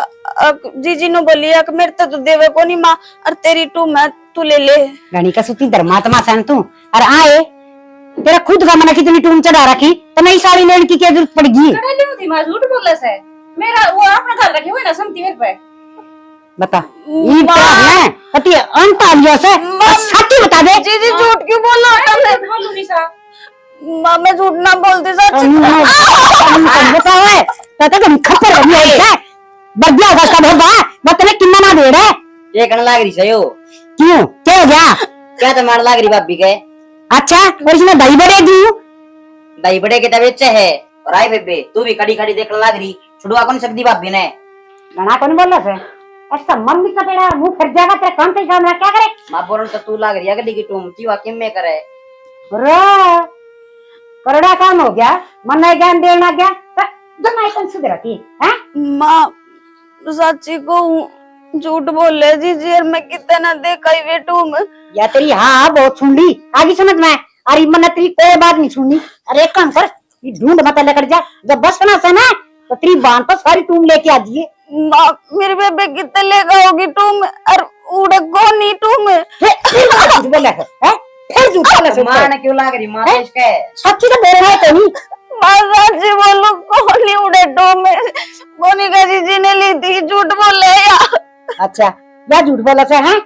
S2: जीजी ने बोलिया कि मेरे तो देवे को नहीं माँ, और तेरी टू मैं तू ले ले।
S3: गणी का सुत्ती धर्मात्मा सन तू और आए तेरा खुद का मना कितनी टूम चढ़ा रखी तो नहीं साड़ी लेने की क्या जरूरत पड़गी?
S6: झूठ बोले से मेरा वो अपना घर रखे हुए ना समती मेरे पे।
S3: बता ये क्या है पति अंत आ गया से सच्ची बता दे।
S2: जीजी झूठ क्यों बोला?
S6: बोलू निशा,
S2: माँ मैं झूठ ना बोलती सच।
S3: बता है तो तुम खप्पर हो गई है बढ़िया होगा इसका भरवा बतने कितना ना दे रहे
S5: ये कण लाग रही सयो।
S3: क्यों क्या हो गया?
S5: क्या तो मार लाग रही भाभी के?
S3: अच्छा और इसमें दही बड़े दी
S5: दही बड़े के तबीयत है और आई बेबे तू भी खड़ी खड़ी देखने लाग रही, छुड़वा कौन सकती भाभी ने?
S3: गणा कौन बोल रहा है? ऐसा मम्मी का तेरा मुंह फिर जाएगा तेरा काम से काम क्या करे?
S5: मां बोल तो तू लाग रही अगली की टूम ती वाकिम में करे
S3: रो करड़ा काम हो गया मन नहीं ज्ञान देना गया जब मैं कौन सुधरती है?
S2: माँ सच्ची को झूठ बोल ले जीजी, और मैं कितना ना देखा ही वे टू में।
S3: या तेरी हाँ बहुत सुन ली आगे समझ में। अरे मन तेरी कोई बात नहीं सुननी। अरे एक काम कर ये ढूंढ मत लेकर जा, जब बस ना से ना तो तेरी बांध पर सारी टूम लेके आ जाइए।
S2: माँ मेरे बेबे कितने लेगा होगी टू में, और उड़े को नहीं टू में।
S3: झूठ बोला है फिर झूठ बोला है
S5: मां ने क्यों लाग रही? मां तो इसका है
S3: सच्ची तो बोल रहा है तो नहीं।
S2: माँ सच्ची बोलो कौन नहीं उड़े टू में, मोनिका जीजी ने ली थी। झूठ बोल रहे यार।
S3: अच्छा या झूठ बोला से हैं?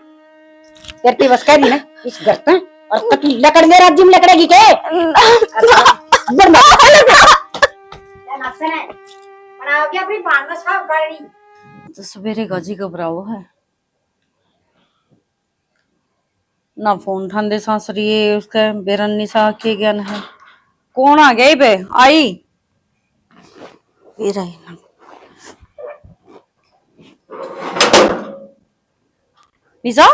S3: तेरी बस कह दी ना इस घर और तक लकड़ ले राज्य में लकड़ेगी के?
S1: तो सवेरे गाजी घबराओ है ना, फोन ठांदे सासरी उसका बेरन निशा के ज्ञान है। कौन आ गई बे आई ये रही ना। निशा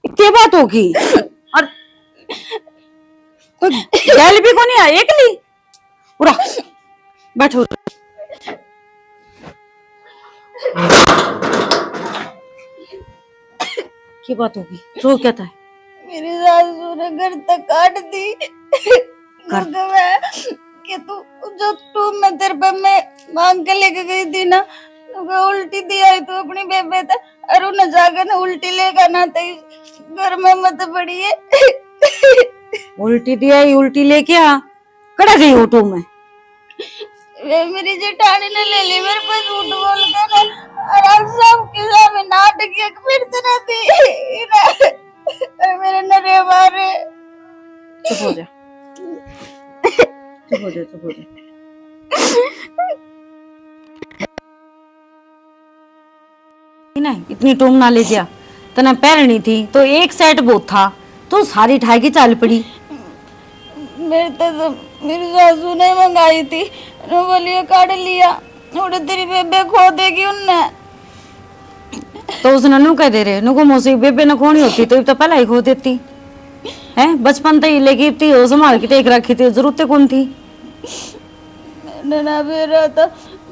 S1: क्या बात होगी? और कोई गैल भी को नहीं आई एक ली पूरा बैठो। क्या बात होगी? रो क्या था?
S2: मेरी सासू ने घर तक काट दी कि तू जो टू में तेरे पे मैं मांग के लेके गई थी ना, उल्टी दिया है तो अपनी बेबे तो अरु न जाकर न उल्टी लेगा ना तो घर में मत पड़ी है।
S1: उल्टी दिया ही उल्टी लेके आ, कड़ा गई ऑटो में।
S2: वे मेरी जेठानी ने ले ली मेरे पास झूठ बोल कर और अब सबके सामने नाटक फिरते रहती और मेरे नरे मारे।
S1: चुप हो जा, चुप हो जा, चुप हो जा। नहीं इतनी टूम ना ले जा, तना पैरनी थी तो एक सेट बहुत था तो सारी ठाई की चाल पड़ी।
S2: मेरी सासू ने मंगाई थी, बोलिए काट लिया और तेरी बेबे खो देगी उनने।
S1: तो उसने नु कह दे रहे नु को मौसी बेबे न खोनी होती तो पहले ही खो देती है। बचपन तक लेके थी वो संभाल के टेक रखी थी, जरूरत कौन थी।
S2: ना मेरा था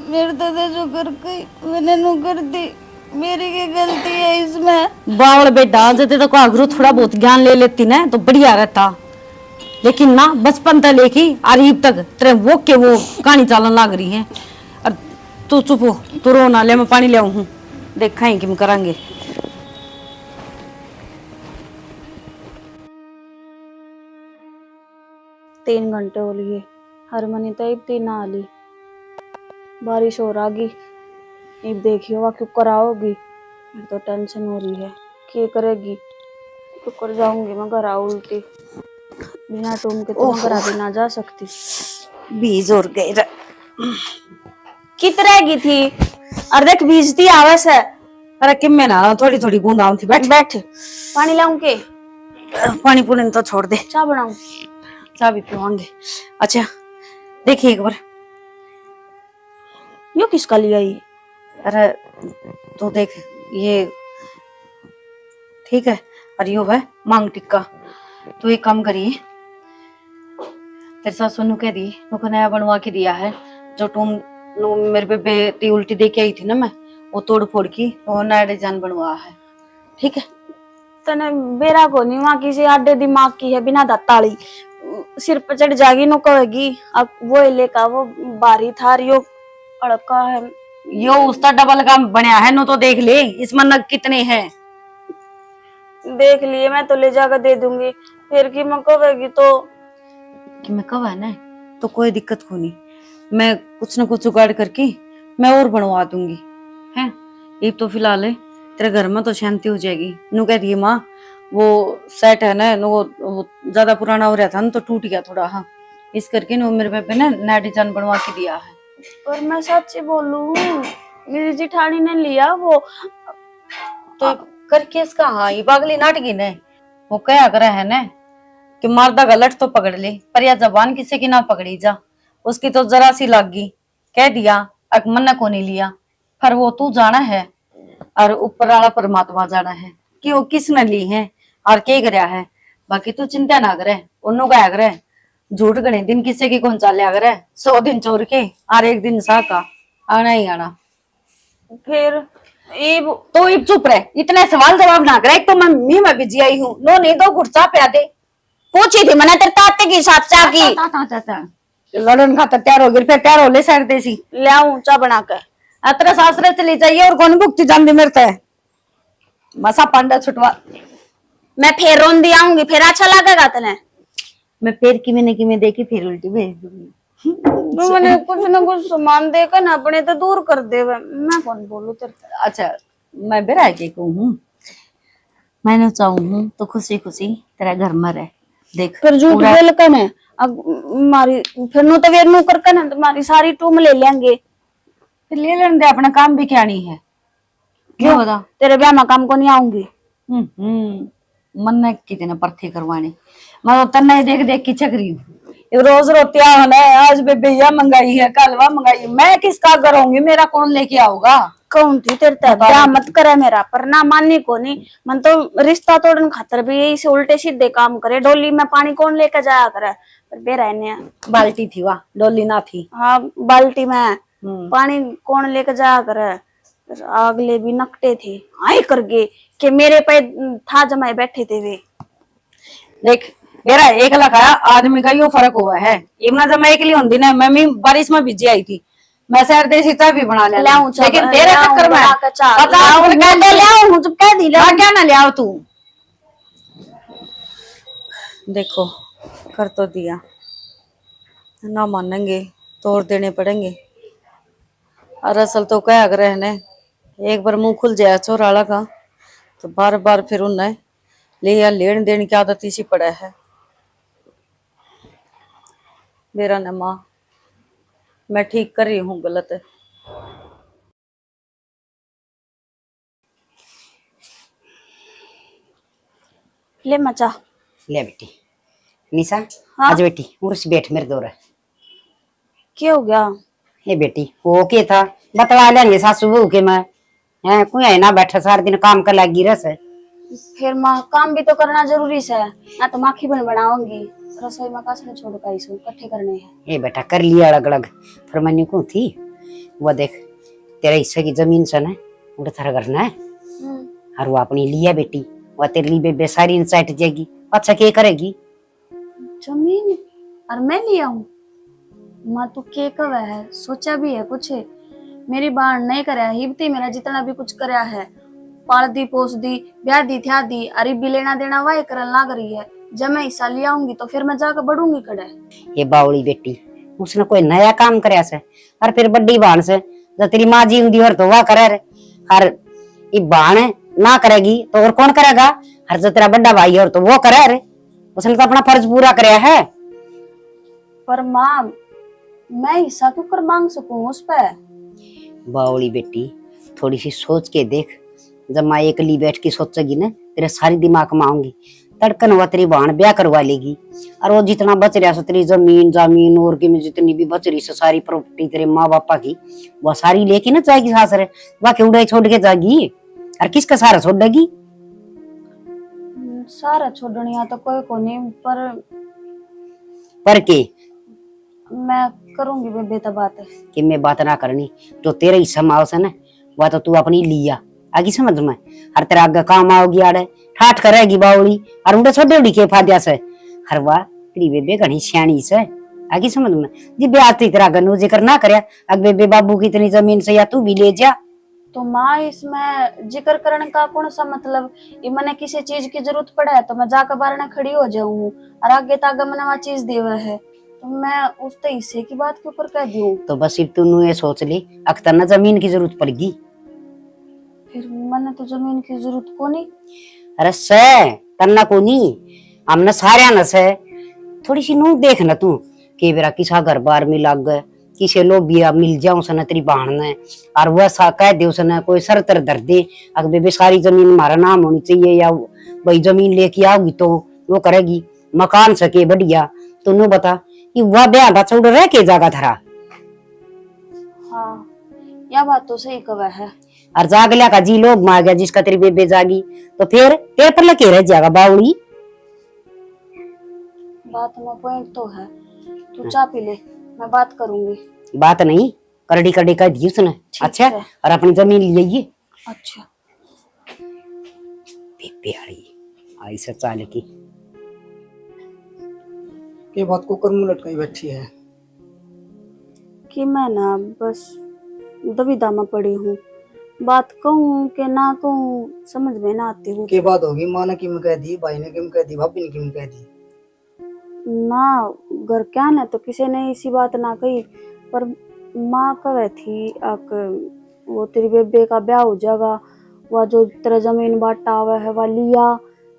S2: मेरे तो जो कर गई मैंने नु कर दी, मेरी क्या गलती है इसमें।
S1: बावल बेटा जते तो आगरू थोड़ा बहुत ज्ञान ले लेती ना तो बढ़िया रहता, लेकिन ना बचपन तक लेके अरीब तक तेरे वो के वो कहानी चालन लाग रही है। और तू चुप हो, तू रो ना, ले मैं पानी ले आऊं हूं, देखा है कि करेंगे।
S2: तीन घंटे हो लिए हरमनी तो इब तीन आ ली, बारिश हो रही इब देखियो वह क्यों कराओगी। मेरे तो टेंशन हो रही है क्या करेगी, तो कर जाऊंगी मैं घर आ उल्टी बिना टूम के तो मैं घर भी ना जा सकती।
S1: बीज और गए
S2: कित रहेगी थी और देख बीजती आवाज है।
S1: अरे कि मैं ना थोड़ी थोड़ी बूंद आऊं थी, बैठ
S2: बैठ पानी लाऊं के
S1: पानी पुनी तो छोड़ दे,
S2: चाय बनाऊं
S1: चाय भी पिवाएंगे। अच्छा देखिए एक बार,
S2: यो किसका लिया ये।
S1: अरे तो देख ये ठीक है, और यो है मांग टिक्का। तो एक काम करिए, तेरे साथ सोनू कह दी नुको नया बनवा के दिया है, जो तुम मेरे पे बेटी उल्टी दे के आई थी ना, मैं वो तोड़ फोड़ की वो नया डिजाइन बनवा है, ठीक है।
S2: तने बेरा को नहीं वहां किसी आडे दिमाग की है बिना दत्ताली सिर पर चढ़ जागी नो कहेगी अब वो लेका वो बारी था यो अड़का है।
S1: यो उसका डबल काम बनया है नो, तो देख ले इसमें नग कितने हैं।
S2: देख लिए मैं तो ले जाकर दे दूंगी, फिर की मैं कहेगी तो
S1: कि मैं कब है ना तो कोई दिक्कत को नहीं, मैं कुछ न कुछ जुगाड़ करके मैं और बनवा दूंगी हैं। एक तो फिलहाल है तेरे घर में तो शांति हो जाएगी। नु कह रही माँ वो सेट है ना नु वो ज्यादा पुराना हो रहा था ना तो टूट गया थोड़ा, हाँ इस करके नु मेरे पे ना नया डिजाइन बनवा के दिया है।
S2: और मैं सच बोलूं मेरी जिठानी ने लिया वो
S1: तो करके इसका हाँ ये पागली नाटकी ने वो क्या करे है ना कि मर्दा गलत तो पकड़ ले पर या जबान किसी की ना पकड़ी जा, उसकी तो जरा सी लग गई, कह दिया अकमन को नहीं लिया, पर वो तू जाना है और ऊपर वाला परमात्मा जाना है कि वो किसने ली है और क्या कराया है। बाकी तू चिंता ना करे, उन्हों का करे झूठ गणे दिन किसी की कौन चाल करे, 100 दिन चोर के और एक दिन सा का आना ही आना।
S2: फिर
S1: तो इब चुप रहे, इतने सवाल जवाब ना करे। एक तो मैं में बिजी आई हूँ, नो नहीं दो गुर्चा पे आते
S2: पूछी थी मैंने तेरे ताते की साथ चा की
S1: लड़न खातर तैयार हो गई, फिर तैयार हो ले सैर देसी
S2: ले आऊं चा बना कर
S1: अतरे सासरे चली जाइए और कौन भुगती जान दी मेरे है मसा पांडा छुटवा।
S2: मैं फिर रोन दी आऊंगी फिर अच्छा लगेगा तने।
S1: मैं फिर कि मैं देखी फिर उल्टी भेज दूंगी।
S2: मैंने कुछ ना कुछ सामान देकर ना अपने तो दूर कर दे, मैं कौन बोलूं तेरे।
S1: अच्छा मैं बेरा के कहूँ मैंने चाहूँ तो खुशी खुशी तेरा घर में रह देख,
S2: फिर झूठ बोल कर है अब मारी फिर नु तो वेर नु कर ना तुम्हारी सारी टूम ले लेंगे,
S1: फिर ले लेने दे, अपना काम भी क्या नहीं है। क्यों बता
S2: तेरे ब्याह में काम को नहीं आऊंगी।
S1: मन ने कितने परथे करवाने, मैं तो तन्ने देख देख के चकरी हूँ। रोज रोटियां होना आज बेबिया मंगाई है कल वह मंगाई, मैं किसका करूंगी, मेरा कौन लेके आओगा।
S2: कौन थी तेरे तक ब्याह मत करे मेरा, पर ना मानने को नहीं मन तो रिश्ता तोड़न खातर भी यही से उल्टे सीधे काम करे। डोली में पानी कौन लेकर जाया करे, पर बेरहने
S1: बाल्टी थी वाह डोली ना थी।
S2: हाँ बाल्टी में पानी कौन लेकर जाया करे, अगले भी नकटे थे आई करके कि मेरे पे था जमाए बैठे थे वे।
S1: देख मेरा एक लखा आदमी का यो फर्क हुआ है, इमना जब मैं एक लिए होती ना मैं बारिश में भिजी आई थी मैं शहर देसी चाय भी बना ले
S2: लाऊं चाय,
S1: लेकिन तेरे
S2: लाऊं
S1: चक्कर में
S2: बना के चाय,
S1: पता
S2: लाऊं,
S1: है
S2: मैं तो लाऊं, जब कह दी लाऊं।
S1: क्या ना ले आओ तू। देखो कर तो दिया, ना मानेंगे तो और देने पड़ेंगे। और असल तो क्या अगर रहने एक बार मुंह खुल जाए चोराला का तो बार बार फिर उन्हें ले या लेन देन की आदत इसी पड़ा है। मेरा न माँ, मैं ठीक कर रही हूँ गलत है।
S2: ले मचा।
S3: ले बेटी निशा,
S2: हाँ?
S3: आज बेटी उर्स बैठ मेरे दौर।
S2: क्या हो गया?
S3: ये बेटी वो के था बतला लेंगे सासू बहू के मैं है कोई है ना बैठा सारा दिन काम कर लगी रस है।
S2: फिर माँ काम भी तो करना जरूरी से है ना, तो माखी बन बनाऊंगी रसोई में कासने छोड़ का इसको इकट्ठे करने हैं।
S3: ये बेटा कर लिया अलग अलग फिर मैंने को थी वो देख तेरे हिस्से की जमीन से ना उड़ थारा करना है और वो अपनी लिया बेटी वो तेरे लिए बेबे सारी इंसाइट जाएगी। अच्छा क्या करेगी?
S2: जमीन और मैं लिया हूँ माँ, तू के कब है सोचा भी है कुछ? मेरी बाण नहीं करया हिबती मेरा जितना भी कुछ करया है, पाल दी पोस दी ब्याह दी थ्या दी, अरे भी लेना देना वाह करन लाग रही है। जब मैं हिस्सा लिया आऊंगी तो फिर मैं जाकर बढ़ूंगी कड़े।
S3: ये बावली बेटी उसने कोई नया काम करया से और फिर बड़ी बाण से जब तेरी माँ जी होंगी और तो वह करे रे और ये बाण ना करेगी तो और कौन करेगा? हर जो तेरा बड़ा भाई और तो वो करे रे, उसने तो अपना फर्ज पूरा करया है।
S2: पर माँ मैं हिस्सा क्यों कर मांग सकूं उस पे?
S3: बावली बेटी थोड़ी सी सोच के देख, जब माँ एकली बैठ के सोचेगी ना तेरे सारी दिमाग में आऊंगी तड़कन वो तेरी बहन ब्याह करवा लेगी और वो जितना बच रहा तेरी जमीन जमीन और की जितनी भी बच रही सारी प्रॉपर्टी तेरे माँ बापा की वो सारी लेके ना जाएगी सासरे, बाकी उड़ाई छोड़ के जाएगी और किसका सारा छोड़ेगी?
S2: सारा छोड़निया तो कोई को नहीं,
S3: पर के
S2: मैं करूंगी बेबे तो बात है
S3: कि मैं बात ना करनी जो तेरे हिस्सा में आओ से ना वह तो तू अपनी लिया आगे समझ में हर तेरा आगे काम आओगी आड़े ठाठ करेगी बावली और उड़े छोटे उड़ी के फाद्या से हर वाह तेरी बेबे घनी सियाणी से आगे समझ में जी ब्याह तेरा गनु जिक्र ना करया अग बेबे बाबू की इतनी जमीन से या तू भी ले जा।
S2: तो माँ इसमें जिक्र करने का कौन सा मतलब? ये मैंने किसी चीज की जरूरत पड़ा है तो मैं जाकर बारने खड़ी हो जाऊं और आगे तागे मैंने वहाँ चीज दी हुआ है तो मैं उस हिस्से की बात क्यों कर कह दूं?
S3: तो बस सिर्फ तू ये सोच ली अख्तर ना जमीन की जरूरत पड़ेगी।
S2: फिर मैंने तो जमीन की जरूरत को नहीं।
S3: अरे से तन्ना को नहीं हमने सारे न से थोड़ी सी नू देख न तू के बेरा किसा घर बार में लग गए किसे लोग भी मिल जाऊं सना तेरी बहन ने और वह सा कह दे उसने कोई सरतर धर दे अगर बेबे सारी जमीन हमारा नाम होनी चाहिए या भाई जमीन लेके आओगी तो वो करेगी मकान सके बढ़िया तो नू बता कि वह ब्याह का चौड़ रह के जागा धरा।
S2: हाँ यह बात तो सही कहा है।
S3: और जागलिया का जी लोग मार गया जिसका तेरी बेबे जागी तो फिर तेरे पर लगे रह जाएगा बावड़ी।
S2: बात में पॉइंट तो है, तू चाय पी ले मैं बात करूंगी।
S3: बात नहीं करड़ी करड़ी कह दी उसने। अच्छा
S2: है।
S3: और अपनी जमीन लिए
S2: अच्छा
S3: आई से चाल की
S8: ये बात को कर मुंह लटकाई बैठी है
S2: कि मैं ना बस दुविधा में पड़ी हूँ, बात कहूँ कि ना कहूँ समझ में ना आती हूँ।
S8: के बात होगी माँ ने किम कह दी, भाई ने किम कह दी, भाभी ने किम कह दी?
S2: ना घर क्या ना तो किसी ने इसी बात ना कही पर माँ कह थी आक वो तेरी बेबे का ब्याह हो जाएगा वह जो तेरा जमीन बांटा हुआ है वह लिया,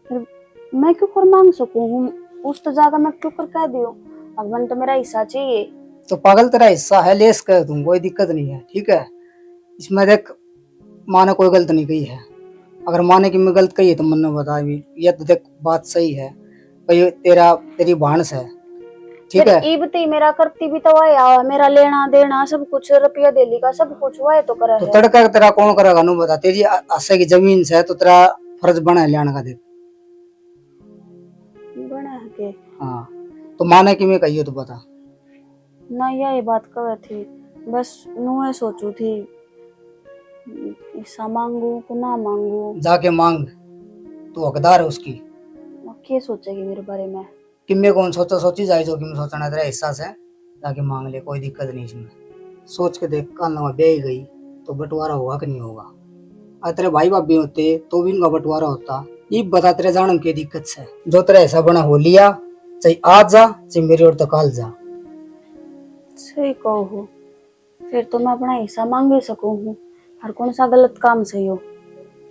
S2: फिर मैं क्यों कर मांग सकूँ उस तो जाकर मैं क्यों कर कह दियो अब मन तो मेरा हिस्सा चाहिए।
S8: तो पागल तेरा हिस्सा है लेस कर दूं कोई दिक्कत नहीं है ठीक है। इसमें देख माँ ने कोई गलत नहीं कही है, अगर माँ ने कि मैं गलत कही है तो मन ने बता भी ये तो देख बात सही है भाई तेरी भानस है ठीक है।
S2: इबती मेरा करती भी तो वह मेरा लेना देना सब कुछ रुपया देली का सब कुछ वह तो करे
S8: तो तड़का तेरा कौन करेगा नु बता, तेरी आशा की जमीन से है तो तेरा फर्ज बना है लेने का देख
S2: बना के।
S8: हाँ तो माँ ने कि मैं कही हो तो बता
S2: ना यही बात कर थी बस नुए सोचू थी हिस्सा मांगू कि ना मांगू।
S8: जाके मांग तू हकदार है उसकी।
S2: क्या सोचेगी मेरे बारे में?
S8: कि मैं कौन सोची जाए जो कि मैं सोचना तेरा हिस्सा से जाके मांग ले कोई दिक्कत नहीं इसमें। सोच के देख, कल ना ब्याह गई तो बंटवारा होगा कि नहीं होगा। अगर तेरे भाई भाभी होते तो भी उनका बंटवारा होता। ये बता तेरे जानम की दिक्कत से जो तेरा ऐसा बना हो लिया, चाहे आज जा चाहे मेरी ओर तो काल जा।
S2: सही कहो हो, फिर तो मैं अपना हिस्सा मांग भी सकूं हूँ। हर कौन सा गलत काम सही हो,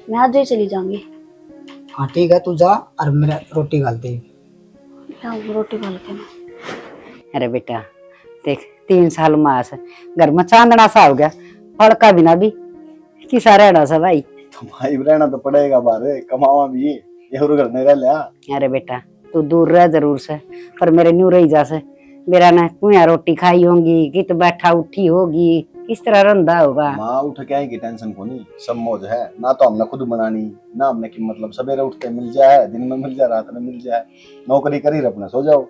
S2: मैं आज ही चली जाऊंगी।
S8: हाँ ठीक है, तू जा और मेरा रोटी गाल दे।
S2: रोटी डाल के मैं।
S3: अरे बेटा देख, 3 साल मास घर में चांदना सा हो गया, फड़का बिना भी किसा रहना सा भाई।
S9: तो भाई रहना तो पड़ेगा, बारे कमावा भी ये घर नहीं रह लिया।
S3: अरे बेटा तू दूर रह जरूर से, पर मेरे न्यू रही जा से। मेरा ना कुया रोटी खाई होगी, कित बैठा उठी होगी, किस तरह रंधा होगा।
S9: माँ उठ के आएगी, टेंशन को नहीं, सब मौज है ना। तो हमने खुद बनानी ना, हमने की मतलब सवेरे उठते मिल जाए, दिन में मिल जाए, रात में मिल जाए, नौकरी करी अपने सो जाओ।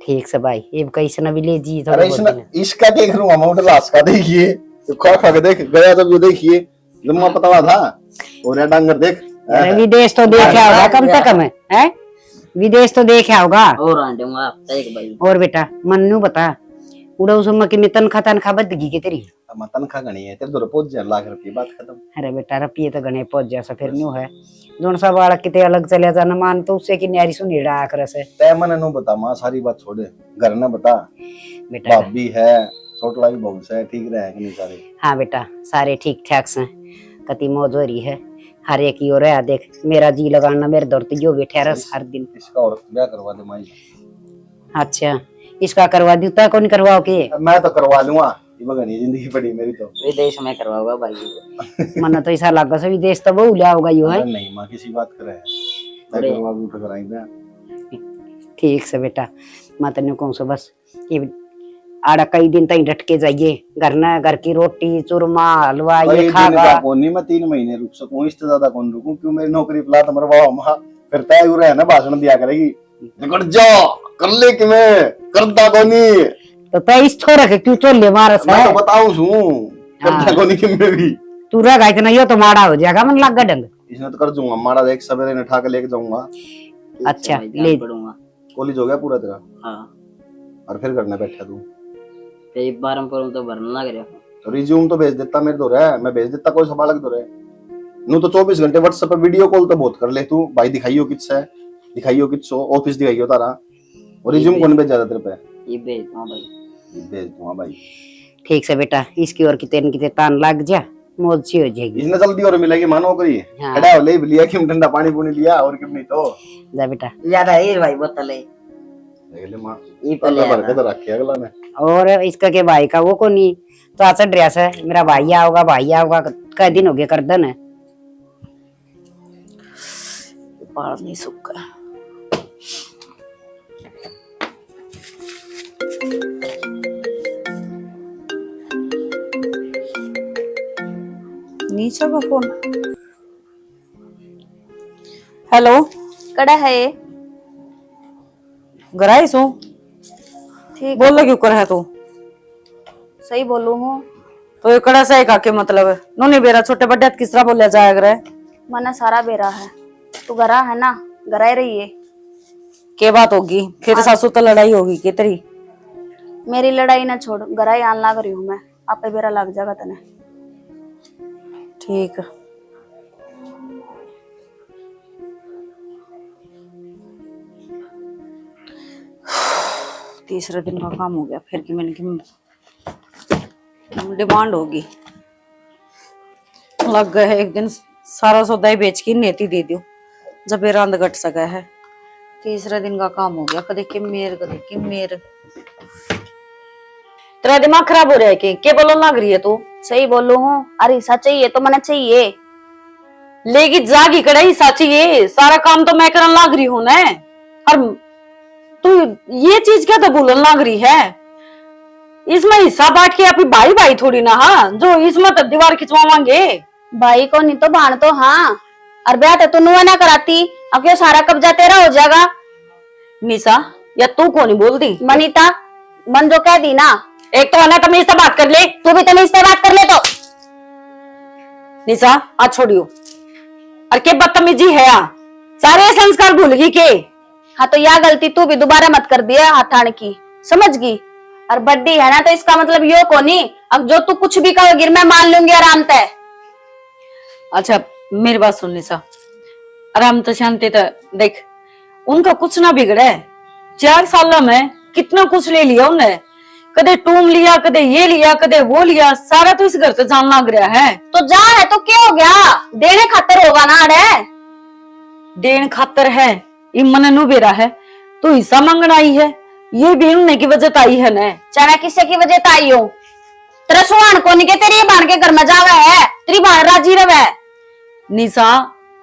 S3: ठीक से भाई, ये कैसे ना भी ले जी।
S9: अरे इसका देख लूंगा मैं, उठ लाश का देखिए, खा खा के देख गया जब, ये देखिए लम्बा पतला था, और ये डांगर देख।
S3: अरे विदेश तो देखा होगा कम से कम है, विदेश तो देखा होगा।
S5: और आंटे एक भाई
S3: और बेटा मन्नू बता, उड़ा उसमें कि मैं तनखा बदगी के तेरी।
S9: तनखा गणी है तेरे, 2 पहुंच जाए, लाख रुपये बात खत्म।
S3: अरे बेटा रुपये तो गणे पहुंच जा, फिर न्यू है जोन सा बालक किते अलग चले जाना मान, तो उससे की न्यारी सुनी रहा कर से।
S9: तय मन नु बता माँ, सारी बात छोड़े, घर न बता।
S3: बेटा
S9: भाभी है, छोटला भी बहुत से, ठीक रहे कि नहीं सारे?
S3: हाँ बेटा सारे ठीक ठाक से, कति मौज हो रही है, हर एक ही हो रहा है। देख मेरा जी लगाना, मेरे दौर तो जो बैठा रहा हर दिन।
S9: इसका और क्या करवा दे माई?
S3: अच्छा इसका करवा दी, तो कौन करवाओ के?
S9: मैं तो करवा लूंगा, ये बगनी जिंदगी पड़ी मेरी तो।
S5: विदेश में करवाऊंगा भाई।
S3: मन तो ऐसा लगा से विदेश तो बहु लिया होगा यो है।
S9: नहीं माँ किसी बात करे, मैं करवा दूं तो कराएंगे।
S3: ठीक से बेटा, मैं तेने कहूँ सो बस ये आड़ा कई दिन तक डट के जाइए, घर की रोटी चूरमा हलवा ये खागा।
S9: नहीं मैं 3 महीने रुक सकूं, इससे ज्यादा कौन रुकूं? क्यों मेरी नौकरी प्लाट मरवाओ माँ, फिर तय हो रहा है ना, भाषण दिया करेगी निकट जाओ कर ले कि मैं करता कोनी।
S3: तो इस छोरा के क्यों चोल ले मारस है?
S9: मैं तो बताऊं सू करता कोनी कि मैं भी
S3: तू रह गई ना, यो तो माड़ा हो जाएगा मन लगा डंग।
S9: इसने तो कर दूंगा मारा, देख सवेरे ने उठा के लेके जाऊंगा।
S3: अच्छा ले
S5: पढ़ूंगा।
S9: कॉलेज हो गया पूरा तेरा?
S5: हाँ
S9: और फिर करने बैठा तू
S5: एक बार हम तो भरने लग रहा।
S9: तो रिज्यूम तो भेज देता मेरे दो है, मैं भेज देता, कोई सवाल दो है नू तो 24 घंटे व्हाट्सएप पे वीडियो कॉल तो बहुत कर ले तू। भाई दिखाइयो किस है, दिखाइयो किस ऑफिस दिखाइयो तारा, और रिज्यूम कौन भेज जाता तेरे पे?
S5: ये भेज दूंगा भाई,
S9: ये भेज दूंगा भाई।
S3: ठीक से बेटा, इसकी और कितने तान लग जा, मौज सी हो जाएगी।
S9: इसने जल्दी और मिलेगी मानो करी।
S3: हाँ।
S9: खड़ा हो ले लिया कि ठंडा पानी पुनी लिया, और क्यों नहीं तो
S3: जा बेटा।
S5: याद है भाई बोतल है
S9: देख ले मां,
S5: ये
S9: पल्ले
S5: पहले
S9: भर के तो रखे अगला ने।
S3: और इसका के भाई का वो को नहीं तो अच्छा ड्रेस है, मेरा भाई आओगा कई दिन हो गए कर दन है।
S1: बाल नहीं सूखा। नीचे का फोन। हेलो
S2: कड़ा है ये?
S1: गराई सो
S2: ठीक
S1: बोल रहा क्यों कर है तू?
S2: सही बोलू हूँ।
S1: तो ये कड़ा सही का के मतलब है? नोनी बेरा छोटे बड्डे किस तरह बोलिया जाया करे?
S2: मना सारा बेरा है, तू गरा है ना, गराई रही है।
S1: के बात होगी फिर? सासू तो लड़ाई होगी के तेरी?
S2: मेरी लड़ाई ना छोड़, गराई आन लाग रही हूँ मैं, आपे बेरा लग जाएगा तने।
S1: ठीक है। तीसरे दिन का काम हो गया फिर कि मैंने कि डिमांड होगी। लग गए है एक दिन सारा सौदा ही बेच के नेती दे दियो जब ये रंद घट सका है। तीसरे दिन का काम हो गया, कदे के मेर तेरा दिमाग खराब हो रहा है के बोलो लग रही है तू?
S2: सही बोलू हूँ। अरे हिस्सा चाहिए तो मना चाहिए,
S1: लेगी जागी कड़ाई साची ये सारा काम तो मैं करने लग रही हूँ ना। और तू ये चीज क्या तो बोलने लग रही है? इसमें हिस्सा बांट के अपनी भाई भाई थोड़ी ना, हाँ जो इसमें तो दीवार खिंचवावांगे।
S2: भाई को नहीं तो बाण तो हाँ, और ब्याह तो तू नुआ ना कराती, अब क्यों सारा कब्जा तेरा हो जाएगा।
S1: निशा या तू कौन नहीं बोलती?
S2: मनीता मन जो कह दी ना,
S1: एक तो है ना तमीज से बात कर ले,
S2: तू भी तमीज से बात कर ले। तो
S1: निशा आज छोड़ियो, और के बदतमीजी है यहाँ, सारे संस्कार भूल गई के।
S2: हाँ तो यह गलती तू भी दोबारा मत कर दिया हाथ आने की, समझ गई? और बड्डी है ना, तो इसका मतलब यो को नहीं, अब जो तू कुछ भी कहोगी मैं मान लूंगी आराम से।
S1: अच्छा मेरी बात सुन निशा, आराम तो शांति तो देख, उनका कुछ ना बिगड़ा है। 4 साल में कितना कुछ ले लिया उन्हें, कदे टूम लिया, कदे ये लिया, कदे वो लिया, सारा तो इस घर से जान लग रहा है।
S2: तो जा है तो क्या हो गया, देने खातर होगा ना अरे।
S1: देन खातर है, ये मन नु बेरा है, तो हिस्सा मांगना आई है, ये भी उन्हें की वजह आई है न।
S2: चाहे किसी की वजह आई हो, तेरा सुहान को नहीं के तेरी बहन के घर में जावे है, तेरी बहन राजी रवे।
S1: निशा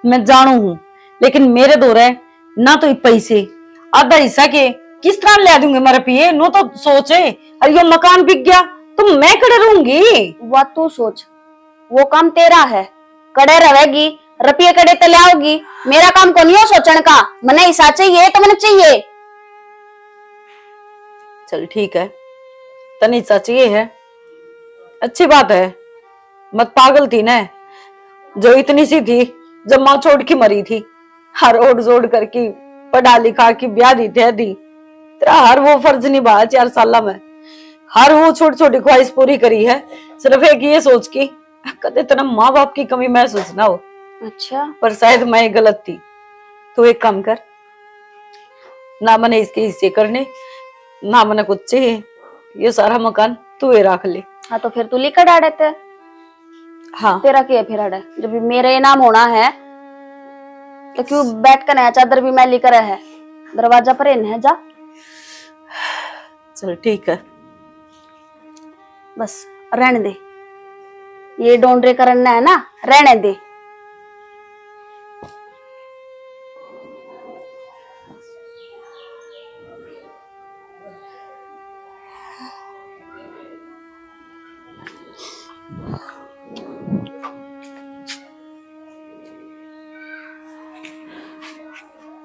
S1: मैं जानू हूँ, लेकिन मेरे दो रहे ना तो पैसे आधा हिस्सा के किस तरह ले दूंगे मेरे पिए, नो तो सोचे अरे ये मकान बिक गया तो मैं कड़े रहूंगी।
S2: वो तू सोच, वो काम तेरा है, कड़े रहेगी, रुपये कड़े ते लाओगी, मेरा काम को नहीं हो सोचने का। मने हिस्सा चाहिए तो मैंने चाहिए।
S1: चल ठीक है, तने हिस्सा चाहिए है, अच्छी बात है, मत पागल थी न जो इतनी सी थी जब माँ छोड़ के मरी थी, हर ओढ़ जोड़ करके पढ़ा लिखा की ब्याह दी दी, तेरा हर वो फर्ज निभाया 4 साल में, हर वो छोटी छोटी ख्वाहिश पूरी करी है, सिर्फ एक ये सोच की कदे तेरा माँ बाप की कमी महसूस ना हो।
S2: अच्छा,
S1: पर शायद मैं गलत थी, तो एक काम कर, ना मैंने इसके हिस्से करने, ना मैंने कुछ चाहिए, ये सारा मकान तू ही रख ले।
S2: हाँ तो फिर तू लिखा डाड़े थे।
S1: हाँ
S2: तेरा क्या फिर अड़े, जब भी मेरे इनाम होना है तो क्यों बैठ कर नया चादर भी मैं लेकर है, दरवाजा पर इन है जा।
S1: चल ठीक है,
S2: बस रहने दे, ये डोंडरे करना है ना, रहने दे।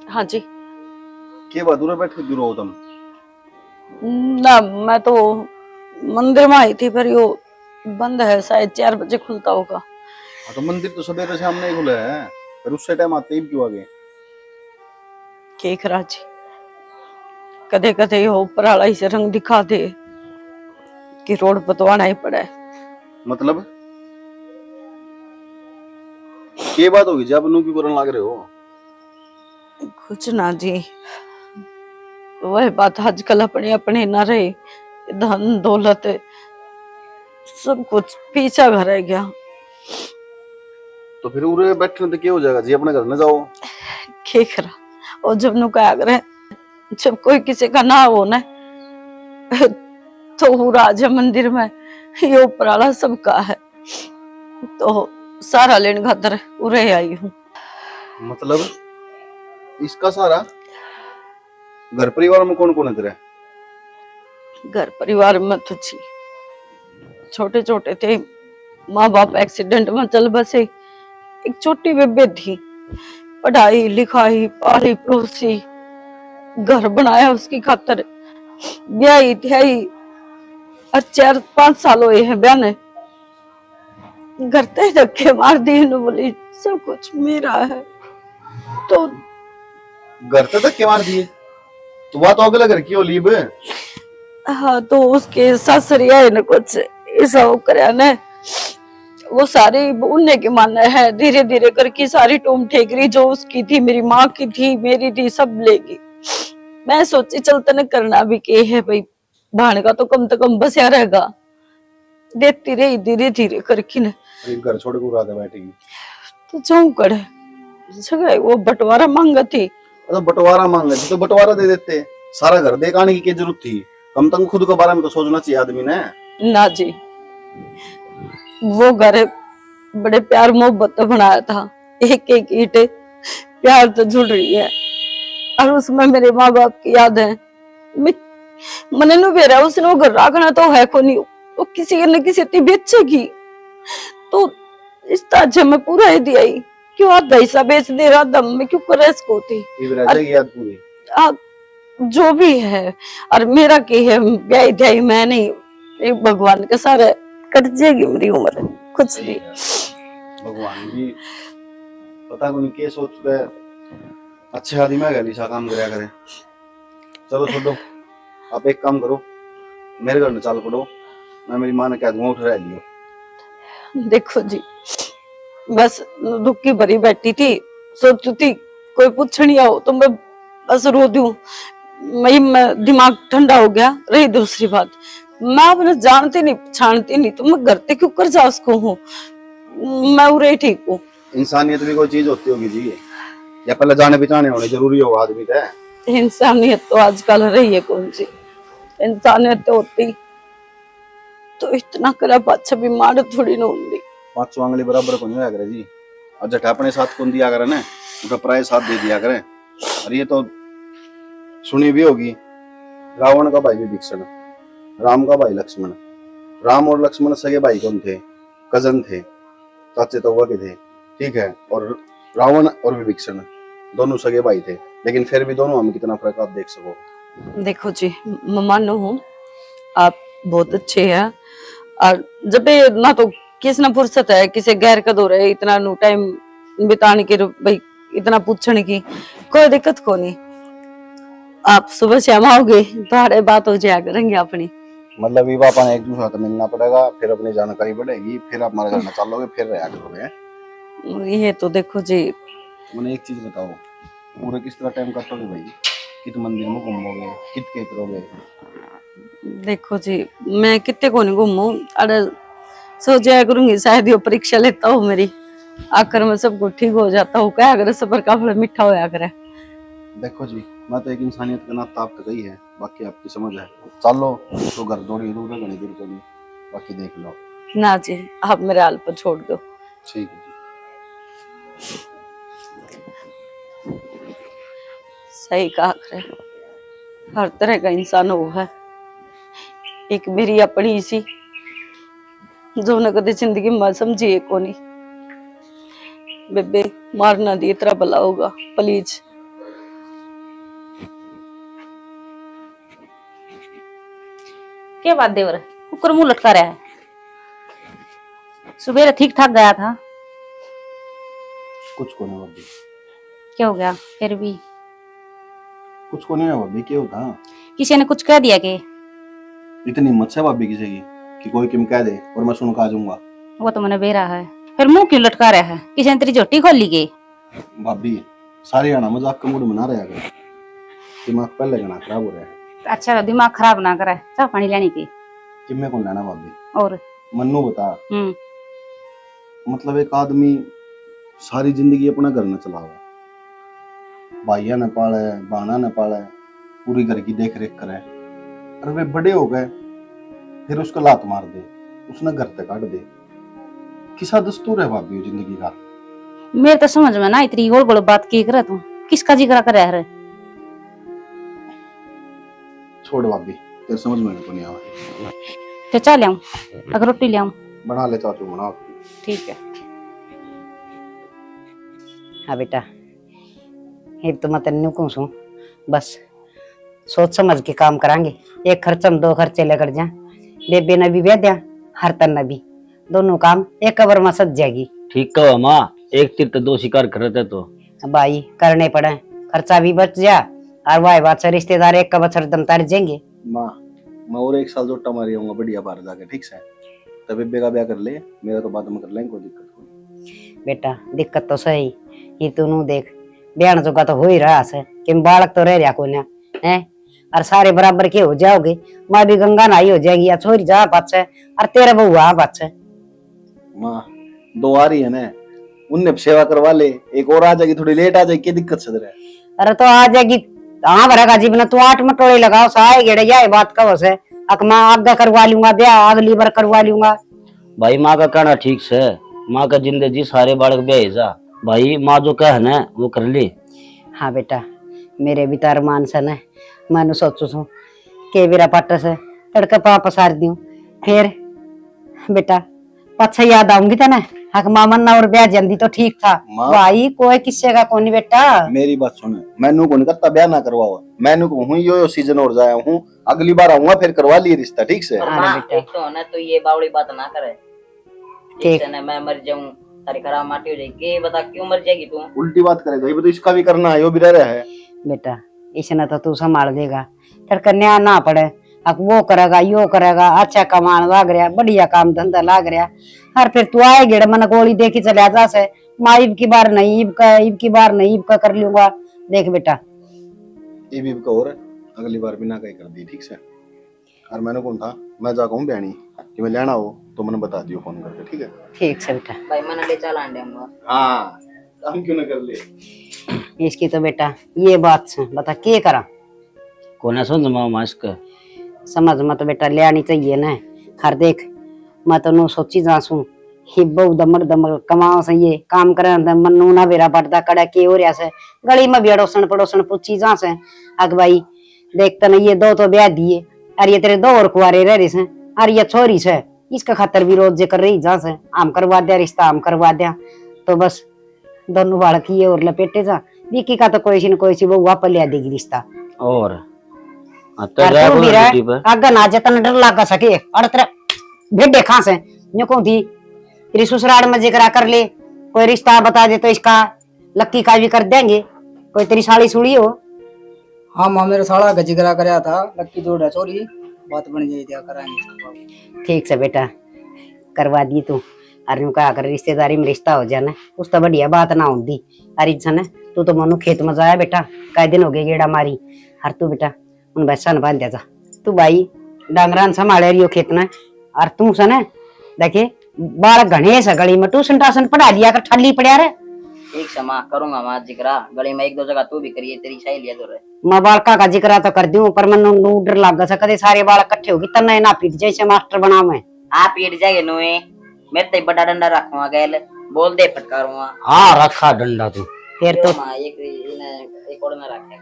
S1: हाँ जी।
S9: के बात उरे बैठ के क्यों रो तुम?
S1: ना मैं तो मंदिर में आई थी, पर यो बंद है, शायद 4 बजे खुलता होगा।
S9: हाँ तो मंदिर तो सवेरे से हमने ही खुला है, पर उससे टाइम आते ही क्यों आ गए?
S1: केक राजी कदे कदे हो ऊपर वाला ही से रंग दिखा दे कि रोड बतवाना ही पड़ा है।
S9: मतलब के बात होगी जब नू क्यों करने लग रहे हो?
S1: कुछ ना जी, वह बात आजकल अपने अपने ना रहे, धन दौलत सब कुछ पीछा घर रह गया।
S9: तो फिर उरे बैठने तो क्या हो जाएगा जी, अपने घर न जाओ।
S1: खेखरा और जब नु क्या करे, जब कोई किसी का ना हो ना तो वो राजा मंदिर में ये ऊपर वाला सबका है, तो सारा लेने खातर उरे आई हूँ।
S9: मतलब इसका सारा घर परिवार में कौन कौन है तेरे?
S1: घर परिवार में तो जी छोटे छोटे थे, माँ बाप एक्सीडेंट में चल बसे, एक छोटी बेबे थी, पढ़ाई लिखाई पाली पोसी, घर बनाया उसकी खातर, ब्याही थी, और 4-5 साल हुए हैं ब्याह ने, घर ते धक्के मार दिए, बोली सब कुछ मेरा है। तो
S9: घर तो धक्के मार दिए, तो बात तो अगले घर की हो लीब।
S1: हाँ तो उसके ससुरिया है न कुछ ऐसा हो कर न, वो सारी उन्हें की मानना है, धीरे धीरे करके सारी टूम ठेकरी जो उसकी थी, मेरी माँ की थी, मेरी थी, सब लेगी। मैं सोची चलते न करना भी के है भाई, भाण का तो कम से कम बसिया रहेगा, देती रही धीरे धीरे करके न।
S9: घर छोड़ के उड़ा के बैठेगी
S1: तो जाऊं करे जगह वो बंटवारा मांगा थी,
S9: तो बंटवारा मांगे तो बंटवारा दे देते, सारा घर देखाने की क्या जरूरत थी? कम तक खुद के बारे में तो सोचना चाहिए आदमी ने।
S1: ना जी, वो घर बड़े प्यार मोहब्बत बनाया था, एक एक ईंट प्यार तो जुड़ रही है, और उसमें मेरे माँ बाप की याद है। मने नु बेरा उसने वो घर रखना तो है को नहीं, वो किसी न किसी ती बेचेगी, तो इस ताजे में पूरा ही दिया ही, क्यों आधा हिस्सा बेच दे रहा दम में, क्यों करे इसको थी
S9: याद पूरी
S1: जो भी है। और मेरा की है ब्याह ध्याई मैं नहीं, एक भगवान के सारे कट जाएगी मेरी उम्र, कुछ नहीं।
S9: भगवान भी पता नहीं क्या सोच के अच्छे आदमी में गली सा काम करया करे। चलो छोड़ो, आप एक काम करो, मेरे घर में चाल पड़ो, मैं मेरी माँ ने कह दूंगा उठ रह लियो।
S1: देखो जी, बस दुख की भरी बैठी थी, सोचती थी कोई पूछनी आओ तो मैं बस रो दूं। मैं दिमाग ठंडा हो गया। रही दूसरी बात, मैं अपने जानती नहीं पहचानती नहीं तो मैं घर पे क्यों कर जा उसको हूँ, मैं उरे ठीक हूँ।
S9: इंसानियत भी कोई चीज होती होगी जी, या पहले जाने पहचाने होने जरूरी हो आदमी का।
S1: इंसानियत तो आजकल रही है कौन सी, इंसानियत तो होती तो इतना करा पाछा भी मार थोड़ी ना होंगी।
S9: 5 आंगली बराबर को नहीं होया करे जी, और जट अपने साथ कौन दिया करे ना, उनका पराये साथ दे दिया करे। और ये तो सुनी भी होगी, रावण का भाई विभीषण, राम का भाई लक्ष्मण। राम और लक्ष्मण सगे भाई कौन थे? कजन थे, चाचे तो के थे, ठीक है। और रावण और विभीषण दोनों सगे भाई थे, लेकिन फिर भी दोनों में कितना फर्क आप देख सको।
S1: देखो जी, मैं मानो हूँ आप बहुत अच्छे हैं, और जब भी ना तो किस ना फुर्सत है किसी गैर का दो रहे इतना नु टाइम बिताने की, भाई इतना पूछने की कोई दिक्कत को नहीं। आप सुबह शाम आओगे तो हर बात हो जाया करेंगे अपनी।
S9: मतलब ये पापा ने एक दूसरा तो मिलना पड़ेगा, फिर अपनी जानकारी बढ़ेगी, फिर आप हमारे घर में चलोगे, फिर रहा करोगे।
S1: ये तो देखो जी,
S9: मैंने एक चीज बताओ, पूरे किस तरह टाइम काटोगे भाई? कित मंदिर में घूमोगे, कित के करोगे?
S1: देखो जी, मैं कितने को नहीं घूमू, अरे सो जाया करूंगी, शायद ये परीक्षा लेता हूँ मेरी, आकर मैं सब कुछ ठीक हो जाता हूँ। क्या अगर सफर का फल मीठा होया करे।
S9: देखो जी, मैं तो एक इंसानियत का नाता आपका गई है, बाकी आपकी समझ है। चलो तो घर दौड़ी दूर है, घनी दूर कभी, बाकी देख लो।
S1: ना जी, आप मेरे हाल पर छोड़ दो।
S9: ठीक है जी।
S1: सही कहा करे, हर तरह का इंसान वो है। एक मेरी अपनी सी जो न कदे जिंदगी में समझिए को नहीं। बेबे मारना दी इतना भला होगा प्लीज।
S6: क्या बात देवर, कुकर मुंह लटका रहा है? सुबह ठीक ठाक गया था,
S9: कुछ को नहीं भाभी,
S6: क्या हो गया फिर भी?
S9: कुछ को नहीं है भाभी, क्या होता?
S6: किसी ने कुछ कह दिया कि?
S9: इतनी हिम्मत है भाभी किसी की कि कोई किम कह दे और मैं सुन के आ जाऊंगा?
S6: वो तो मैंने बेरा है, फिर मुंह क्यों लटका रहा है? किसी ने तेरी झोटी खोल ली के?
S9: भाभी सारे आना मजाक का मूड बना रहे हैं, दिमाग पहले गाना खराब हो रहा है।
S6: अच्छा दिमाग खराब ना करे, चाह पानी लेने की।
S9: किम्मे कौन लेना भाभी?
S6: और
S9: मन्नू बता, मतलब एक आदमी सारी जिंदगी अपना घर न चलावे, भाइया ने पाले, बाना ने पाले, पूरी घर की देख रेख करे, और वे बड़े हो गए फिर उसको लात मार दे, उसने घर तक काट दे। किसा दस्तूर है भाभी जिंदगी का?
S6: मेरे तो समझ में ना इतनी गोल गोल बात की करे, तू किसका जिक्र कर रहा है?
S9: छोड़ भाभी, तेरे समझ में नहीं आवा।
S6: तो चाह ले आऊं, अगर रोटी ले आऊं?
S9: बना ले चाचू, बना।
S6: ठीक है।
S3: हाँ बेटा, एक तो मैं तेन कहूँ बस सोच समझ के काम करांगे। एक खर्च हम 2 खर्चे लेकर जा, बेबे ने भी ब्याह दिया, हर तन ने भी, दोनों काम एक कबर में सज जाएगी।
S4: ठीक कहो माँ, एक तीर तो 2 शिकार करते तो
S3: भाई करने पड़े, खर्चा भी बच जा, और वाह बात से रिश्तेदार एक का बछर दम तार जाएंगे।
S9: माँ मैं और 1 साल जोटा मारी आऊंगा बढ़िया बाहर जाके, ठीक से? तब बेबे का ब्याह कर ले, मेरा तो बाद में कर लेंगे, कोई दिक्कत नहीं।
S3: बेटा दिक्कत तो सही, ये तू देख ब्याह जोगा तो हो ही रहा है कि बालक तो रह रहा को ना है, और सारे बराबर के हो जाओगे। माँ भी गंगा नहाई हो जाएगी, या छोरी जा पाछे, और तेरा बहू आ पाछे।
S9: माँ 2 आ रही है ना, उनने सेवा करवा ले, एक और आ जाएगी, थोड़ी लेट आ जाएगी, क्या दिक्कत से?
S3: अरे तो आ जाएगी, हाँ भरेगा जीवन, तू 8 मटोले लगाओ साए गेड़े जाए बात कहो से, अक माँ आगे करवा लूंगा ब्याह, अगली बार करवा लूंगा।
S4: भाई माँ का कहना ठीक से, माँ का जिंदगी सारे बालक ब्याह जा, भाई माँ जो कह ना वो कर ले।
S3: हाँ बेटा, मेरे भी तार मान सन है, मैं सोचू छू के मेरा पट से तड़के पा पसार दियो, फिर बेटा पछा याद आऊंगी तना, हक मामन ना और ब्याह जल्दी तो ठीक था। भाई कोई किस्से का कोनी बेटा।
S9: मेरी बात सुन, मैनू को नहीं करता ब्याह ना करवाओ, मैनू को हूँ यो सीजन और जाया हूँ, अगली बार आऊंगा फिर करवा लिए रिश्ता, ठीक से?
S5: एक तो ना तो ये बावड़ी बात ना करे, ठीक है ना? मैं मर जाऊं, तारी खराब माटी हो जाएगी, बता क्यों मर जाएगी तू?
S9: उल्टी बात करेगा, ये तो इसका भी करना है, यो भी रह रहा है।
S3: बेटा इसने तो तू संभाल देगा, फिर कन्या ना पड़े अब वो करेगा यो करेगा, अच्छा कमान लाग रहा, बढ़िया काम धंधा लाग रहा। हर फिर तू आए गेड़ मन गोली देखी चले जा से, माँ ईब की बार नहीं, ईब की बार नहीं, ईब का कर लूंगा। देख बेटा
S9: ये का और अगली बार बिना कहीं कर दी, ठीक से। और मैंने कौन था, मैं जा कहूँ बहनी कि मैं लेना हो तो मैंने बता दियो फोन करके, ठीक है।
S3: ठीक से बेटा।
S5: भाई मैंने ले चला अंडे हम।
S9: हाँ हम क्यों ना कर ले।
S3: इसकी तो बेटा ये बात से बता के करा,
S4: कोने समझ माँ मास्क
S3: समझ मत बेटा ले आनी चाहिए ना। हर देख मैं तो नो सोची जासू ही बहु दमड़ दमड़ कमाओ से ये काम करे मन नू ना बेरा पड़ता कड़ा के हो रहा से गली में भी अड़ोसन पड़ोसन पूछी जा से अग भाई देख तो नहीं ये दो तो ब्याह दिए और ये तेरे 2 और कुआरे रह रहे से और ये छोरी से इसका खातर भी रोज कर रही जा से आम करवा दिया रिश्ता आम करवा दिया तो बस दोनों बालक ये और लपेटे जा विकी का तो कोई न कोई सी वो वापस लिया देगी रिश्ता।
S4: और
S3: आगे ना जतन डर लगा सके और तेरा भेड़े कहाँ से न्यू कौन थी तेरी ससुराल में जिक्र कर ले कोई रिश्ता बता दे तो इसका लक्की का भी कर देंगे। कोई तेरी साड़ी सुड़ी हो?
S8: हाँ माँ मेरे साड़ा का जिक्र कराया था, लक्की जोड़ा चोरी बात बन जाए दिया कराएंगे।
S3: ठीक से बेटा करवा दी तू अरे कहा कर रिश्तेदारी में रिश्ता हो जाना उस तो बढ़िया बात ना होती। अरे सन तू तो मनु खेत में जाया बेटा कई दिन हो गए गेड़ा मारी हर तू बेटा उन भैंसा बांध दिया जा तू भाई डांगरान संभाले रही हो खेत में और तू सन देखे बालक गणेश गली में ट्यूशन टाशन पढ़ा दिया कर ठल्ली पड़ा रहे।
S5: ठीक से माँ करूंगा माँ जिक्रा गली में 1-2 जगह तू भी करिए तेरी सहेलियां तो रहे।
S3: मैं बालका का जिक्र तो कर दूं पर मन डर लग सकते सारे बालक इकट्ठे होगी तन्ने ना पीट जैसे मास्टर बना मैं
S5: आप पीट जाएंगे नुए मैं तो बड़ा डंडा रखूंगा गैल बोल दे फटकारूंगा।
S4: हाँ रखा डंडा तू
S3: फिर तो
S5: माँ एक और ना रखे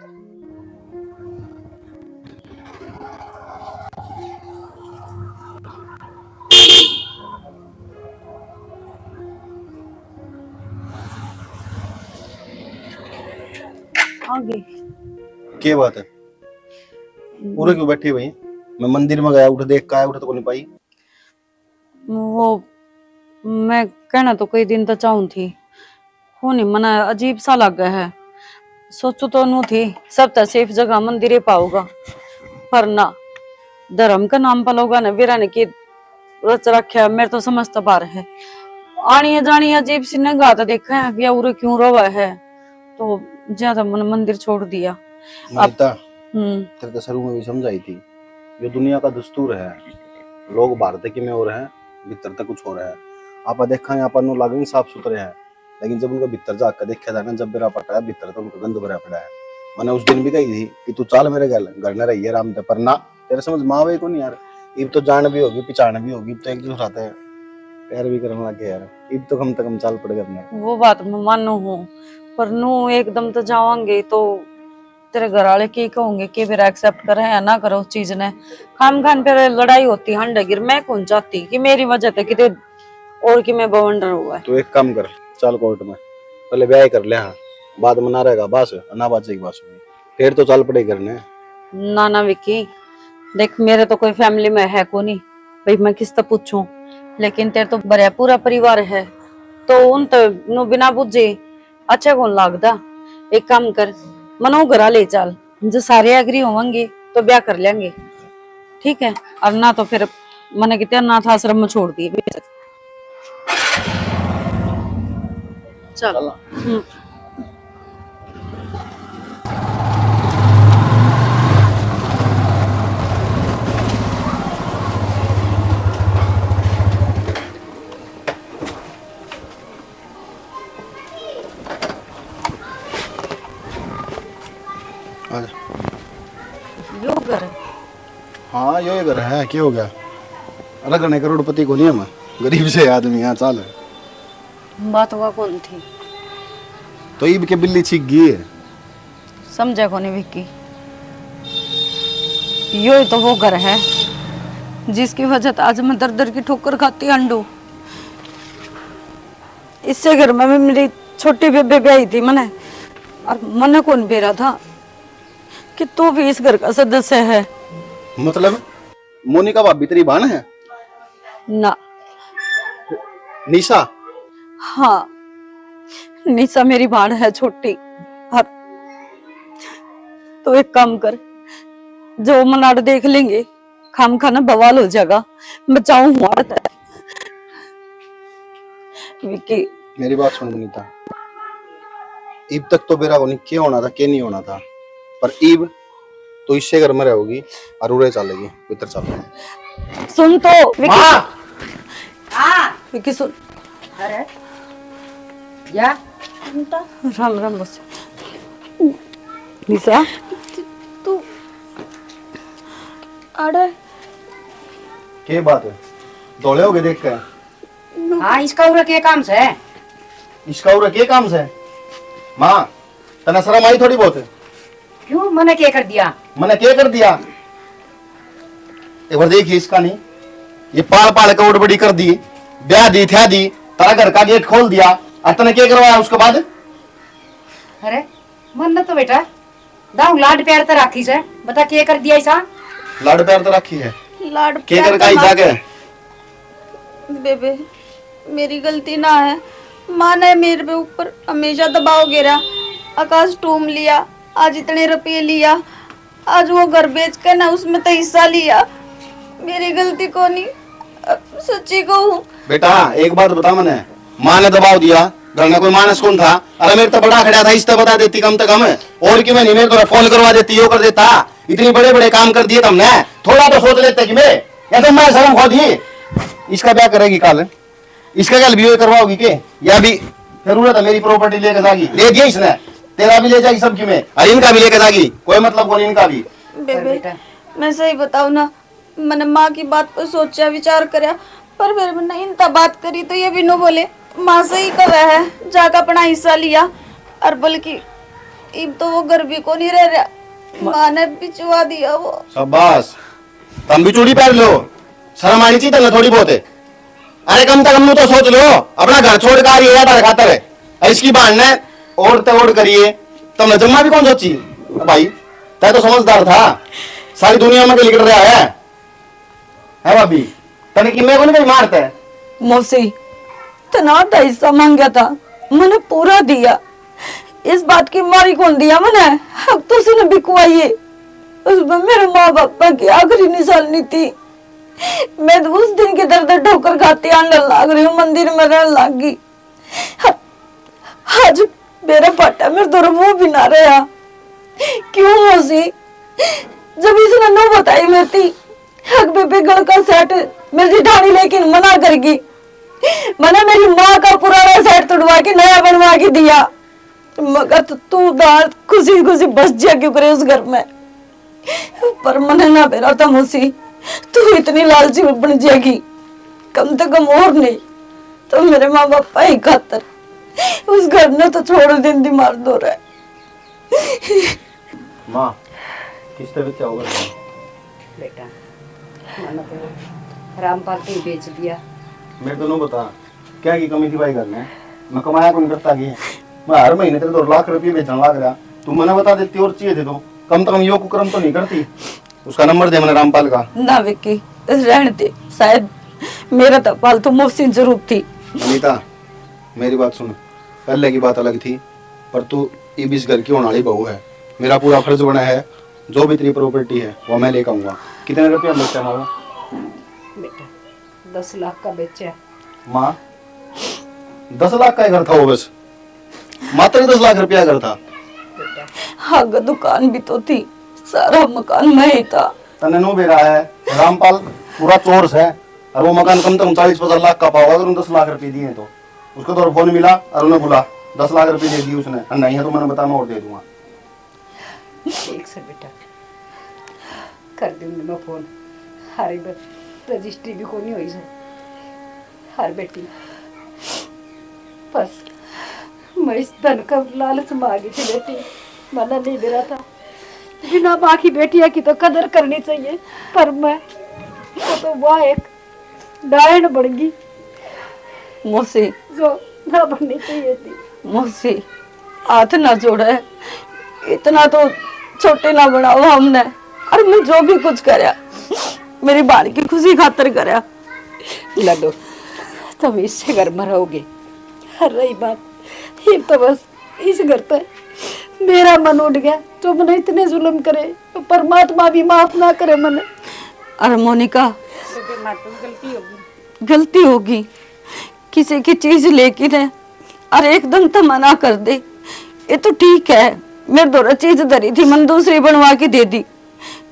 S1: आगे
S9: क्या बात है पूरे क्यों बैठी भाई? मैं मंदिर में गया उठ देख का उठ तो नहीं पाई।
S1: वो मैं कहना तो कई दिन तो चाहूं थी हो नहीं मना अजीब सा लग गया है सोचो तो नू थी सब तो सेफ जगह मंदिर पाऊंगा पर ना धर्म का नाम पर लोग ने वीरा ने की रच रखा मेरे तो समझता बार है आनी है जानी अजीब सी नगाह तो देखा है या उरे क्यों रोवा है तो ज्यादा मन मंदिर छोड़ दिया।
S9: माता तेरे तो शुरू में भी समझाई थी ये दुनिया का दस्तूर है लोग भारत की में हो रहे हैं भीतर तक कुछ हो रहा है आप देखा यहाँ पर लागेंगे साफ सुथरे हैं लेकिन जब उनका भीतर जाकर देखा था ना जब मेरा पटा है भीतर तो उनका गंद भरा पड़ा है। मैंने उस दिन भी कही थी कि तू चाल मेरे घर न रही है राम पर ना तेरे समझ माँ भाई को नहीं यार ईब तो जान भी होगी पिछाड़ भी होगी तो एक दूसरा आते हैं प्यार भी करने लगे यार ईब तो कम से कम चाल पड़ करना
S1: वो बात मैं मानो हूँ पर नू एकदम तो जावांगे तो तेरे घर वाले की कहोगे कि मेरा एक्सेप्ट करे या ना करो उस चीज ने खाम खान पे लड़ाई होती हंडे गिर मैं कौन चाहती कि मेरी वजह से कितने और कि मैं बवंडर हुआ है।
S9: तो एक काम कर चल कोर्ट में पहले ब्याह कर ले हाँ बाद में ना रहेगा बस ना बात फिर तो चल पड़े करने।
S1: ना ना विक्की देख मेरे तो कोई फैमिली में है को नहीं भाई मैं किस तरह पूछूं लेकिन तेरे तो बड़ा पूरा परिवार है तो उन तो नु बिना बुझे अच्छा कौन लगता। एक काम कर मनो घरा ले चल जो सारे एग्री होंगे तो ब्याह कर लेंगे ठीक है और ना तो फिर मैंने कितने अनाथ आश्रम में छोड़ दिए चल। यो घर
S9: हाँ यो घर है क्या हो गया रगने करोड़पति को नहीं हम गरीब से आदमी यहाँ चाल
S1: बात हुआ कौन थी
S9: तो ईब के बिल्ली छिक गई है
S1: समझा को नहीं विक्की यो तो वो घर है जिसकी वजह से आज मैं दर दर की ठोकर खाती अंडू। इससे घर में भी मेरी छोटी बेबे ब्याही थी मैंने और मैंने कौन बेरा था कि तू भी इस घर का सदस्य है।
S9: मतलब मोनिका भाभी तेरी बहन है
S1: ना
S9: निशा?
S1: हाँ निशा मेरी बहन है छोटी। और तो एक काम कर जो मनाड़ देख लेंगे खाम खाना बवाल हो जाएगा। बचाऊं औरत है विकी।
S9: मेरी बात सुन बनीता, ईब तक तो बेरा होनी क्या होना था क्या नहीं होना था, पर ईब तो इससे घर में रहोगी और उड़े चलेगी भीतर चल।
S1: सुन तो विकी,
S3: माँ हाँ
S1: विकी सुन।
S3: अरे या
S1: राम राम बस निशा,
S6: तू अरे
S9: क्या बात है, दौड़े होगे देख कर?
S3: हाँ इसका उरा के काम से है।
S9: इसका उरा क्या काम से? माँ तना शर्म आई थोड़ी बहुत?
S3: क्यों मैंने क्या कर दिया?
S9: मैंने क्या कर दिया? एक बार देखिए इसका नहीं, ये पाल पाल के उड़बड़ी कर दी, ब्याह दी थ्या दी, तारा घर का गेट खोल दिया, और तने क्या करवाया उसके बाद?
S3: अरे मन तो बेटा दाऊ लाड प्यार तो राखी से, बता क्या कर दिया ऐसा?
S9: लाड प्यार तो रखी है,
S6: लाड
S9: क्या कर का जाके?
S6: बेबे मेरी गलती ना है, माँ ने मेरे पे ऊपर हमेशा दबाव गिरा, आकाश टूम लिया, आज इतने रुपये लिया, आज वो घर बेच कर ना उसमें तो हिस्सा लिया। मेरी गलती को नहीं, सच्ची कहूँ
S9: बेटा एक बात बता, मैंने माँ ने दबाव दिया, घर में कोई मानस कौन था? अरे मेरे तो बड़ा खड़ा था, इस तो बता देती कम से कम, और कि मैं नहीं, मेरे तो फोन करवा देती, यो कर देता। इतने बड़े बड़े काम कर दिए तुमने, थोड़ा तो सोच लेते कि मैं, या तो मैं शर्म खो दी। इसका क्या करेगी कल? इसका क्या भी करवाओगी के? या भी जरूरत है मेरी प्रॉपर्टी लेकर जागी, ले दिया इसने, तेरा भी ले जाएगी सबकी में, और इनका भी लेकर जागी, कोई मतलब कौन इनका भी।
S6: बेबे मैं सही बताऊँ ना, मैंने माँ की बात पर सोचा विचार करया, पर फिर मैंने इनता बात करी तो ये भी नो बोले माँ से ही कहा है, जाकर अपना हिस्सा लिया, और बल्कि अब तो वो घर भी को नहीं रह रहा, माँ ने बिचवा दिया वो।
S9: शाबाश, तुम भी चूड़ी पहन लो, शर्म आनी चाहिए थोड़ी बहुत है। अरे कम से कम तो सोच लो, अपना घर छोड़ कर आ रही है तारे खातर है, इसकी बहन ने और ते और करिए, तुमने जम्मा भी कौन सोची? भाई तय तो समझदार था, सारी दुनिया में लिख रहा है भाभी, तने कि मैं को नहीं मारता है।
S1: मौसी तना आधा हिस्सा मांगा था, मैंने पूरा दिया, इस बात की मारी कौन दिया मैंने? अब तो उसने बिकवाइए, उसमें मेरे माँ बापा की आखिरी निशानी थी। मैं तो उस दिन के दर्द ठोकर खाती आने लग रही हूँ, मंदिर में रहने लग गई। आज मेरा पाटा मेरे दो वो भी ना रहा। क्यों मौसी? जब इसने नो बताई मैं थी, हक बेबे गल का सेट मेरी ढाणी लेकिन मना करगी, मैंने मेरी माँ का पुराना सेट तोड़वा के नया बनवा के दिया, मगर तू दार खुशी खुशी बस जा क्यों करे उस घर में? पर मैंने ना बेरा था मौसी, तू इतनी लालची में बन जाएगी, कम से कम और नहीं तो मेरे माँ बापा ही खातर उस घर ने तो छोड़ दिन दी मार दो रहा है।
S9: माँ किस तरह से होगा
S3: बेटा मैंने तो रामपाल को ही बेच दिया।
S9: मेरे तो नहीं बता क्या की कमी थी भाई घर में, मैं कमाया कौन करता की, मैं हर महीने तेरे 2 लाख रुपये बेचने लग रहा, तू मैंने बता देती और चाहिए थे तो कम से कम यो कुकर्म तो नहीं करती। उसका नंबर दे मैंने रामपाल का।
S1: ना विक्की रहने दे, शायद मेरा तो पालतू मौसी जरूर थी।
S9: अनीता मेरी बात सुन, पहले की बात अलग थी, पर तू इस घर की होने वाली बहू है, मेरा पूरा फर्ज बना है, जो भी तेरी प्रॉपर्टी है वो मैं लेकर आऊंगा। कितने रुपया बेचा माँ?
S3: बेटा 10 लाख का बेचा।
S9: माँ 10 लाख का घर था वो, बस मात्र 10 लाख रुपया घर था।
S1: हाँ दुकान भी तो थी, सारा मकान में ही था।
S9: तने नो बेरा है, रामपाल पूरा चोर है, और वो मकान कम से कम 40-50 लाख का पाओगा, अगर 10 लाख रुपए दिए तो उसको तो फोन मिला और उन्हें बोला 10 लाख रुपए दे दिए उसने, नहीं है तो मैंने बता मैं और दे दूंगा।
S3: ठीक से बेटा कर दूंगी मैं फोन, हरी रजिस्ट्री भी कोनी हुई से हर बेटी, बस मैं इस धन का लालच मांगी थी बेटी, मना नहीं दे रहा था। बिना माँ की बेटिया की तो कदर करनी चाहिए, पर मैं तो वह एक डायन बन गई
S1: मौसी,
S3: जो ना बननी चाहिए थी।
S1: मौसी हाथ ना जोड़े, इतना तो छोटे ना बनाओ हमने, और मैं जो भी कुछ करया मेरी बाल की खुशी खातर करया।
S3: लड्डू तुम इससे घर में रहोगे, हर रही बात ये तो बस इस घर पे मेरा मन उठ गया, जो मैंने इतने जुल्म करे तो परमात्मा भी माफ ना करे। मैंने
S1: अरे मोनिका, गलती होगी, किसी की चीज लेके ना और एकदम तो मना कर दे, ये तो ठीक है। मेरे दोरा चीज धरी थी, मन दूसरी बनवा के दे दी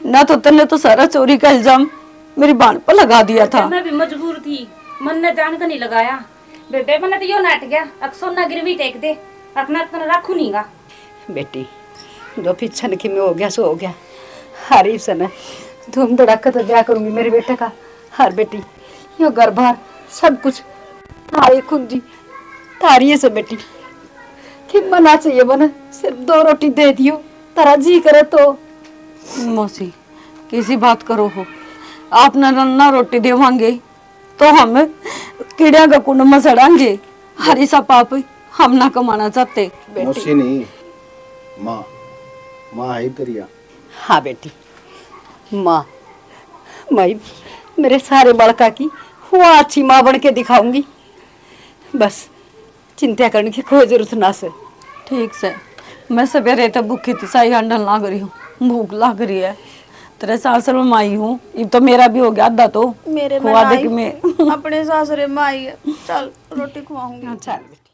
S1: ना, तो तन्ने तो सारा चोरी का इल्जाम मेरी बाण पर लगा दिया था।
S10: मैं भी मजबूर थी, मन ने जान का नहीं लगाया। बेबे मन तो यो नाट गया, अक्सर ना गिरवी टेक दे, अपना तो रखू नहींगा।
S3: बेटी जो पिछन की में हो गया सो हो गया। हरी सन धूम धड़ाका तो ब्याह करूंगी मेरे बेटे का। हर बेटी यो घर बार सब कुछ आई कुंजी तारी से बेटी कि मना चाहिए बना, सिर्फ 2 रोटी दे दियो, तारा जी करे तो।
S1: मौसी किसी बात करो हो, आप ना रोटी देवांगे तो हम कीड़िया का कुंड में सड़ांगे। हरी सा पाप हम ना कमाना चाहते।
S9: मौसी नहीं, माँ, माँ है तेरी।
S3: हाँ बेटी, माँ मैं मेरे सारे बड़का की वो अच्छी माँ बन के दिखाऊंगी। बस चिंता करने की कोई जरूरत ना से।
S1: ठीक से, मैं सवेरे तो भूखी थी, साई हंडल लाग रही हूँ, भूख लग रही है। तेरे सासर में आई हूँ, ये तो मेरा भी हो गया आधा, तो
S6: मेरे में
S1: खुआ दे
S6: आई,
S1: कि मैं
S6: अपने सासरे में आई है। चल रोटी खुआऊंगी।
S3: अच्छा बेटी।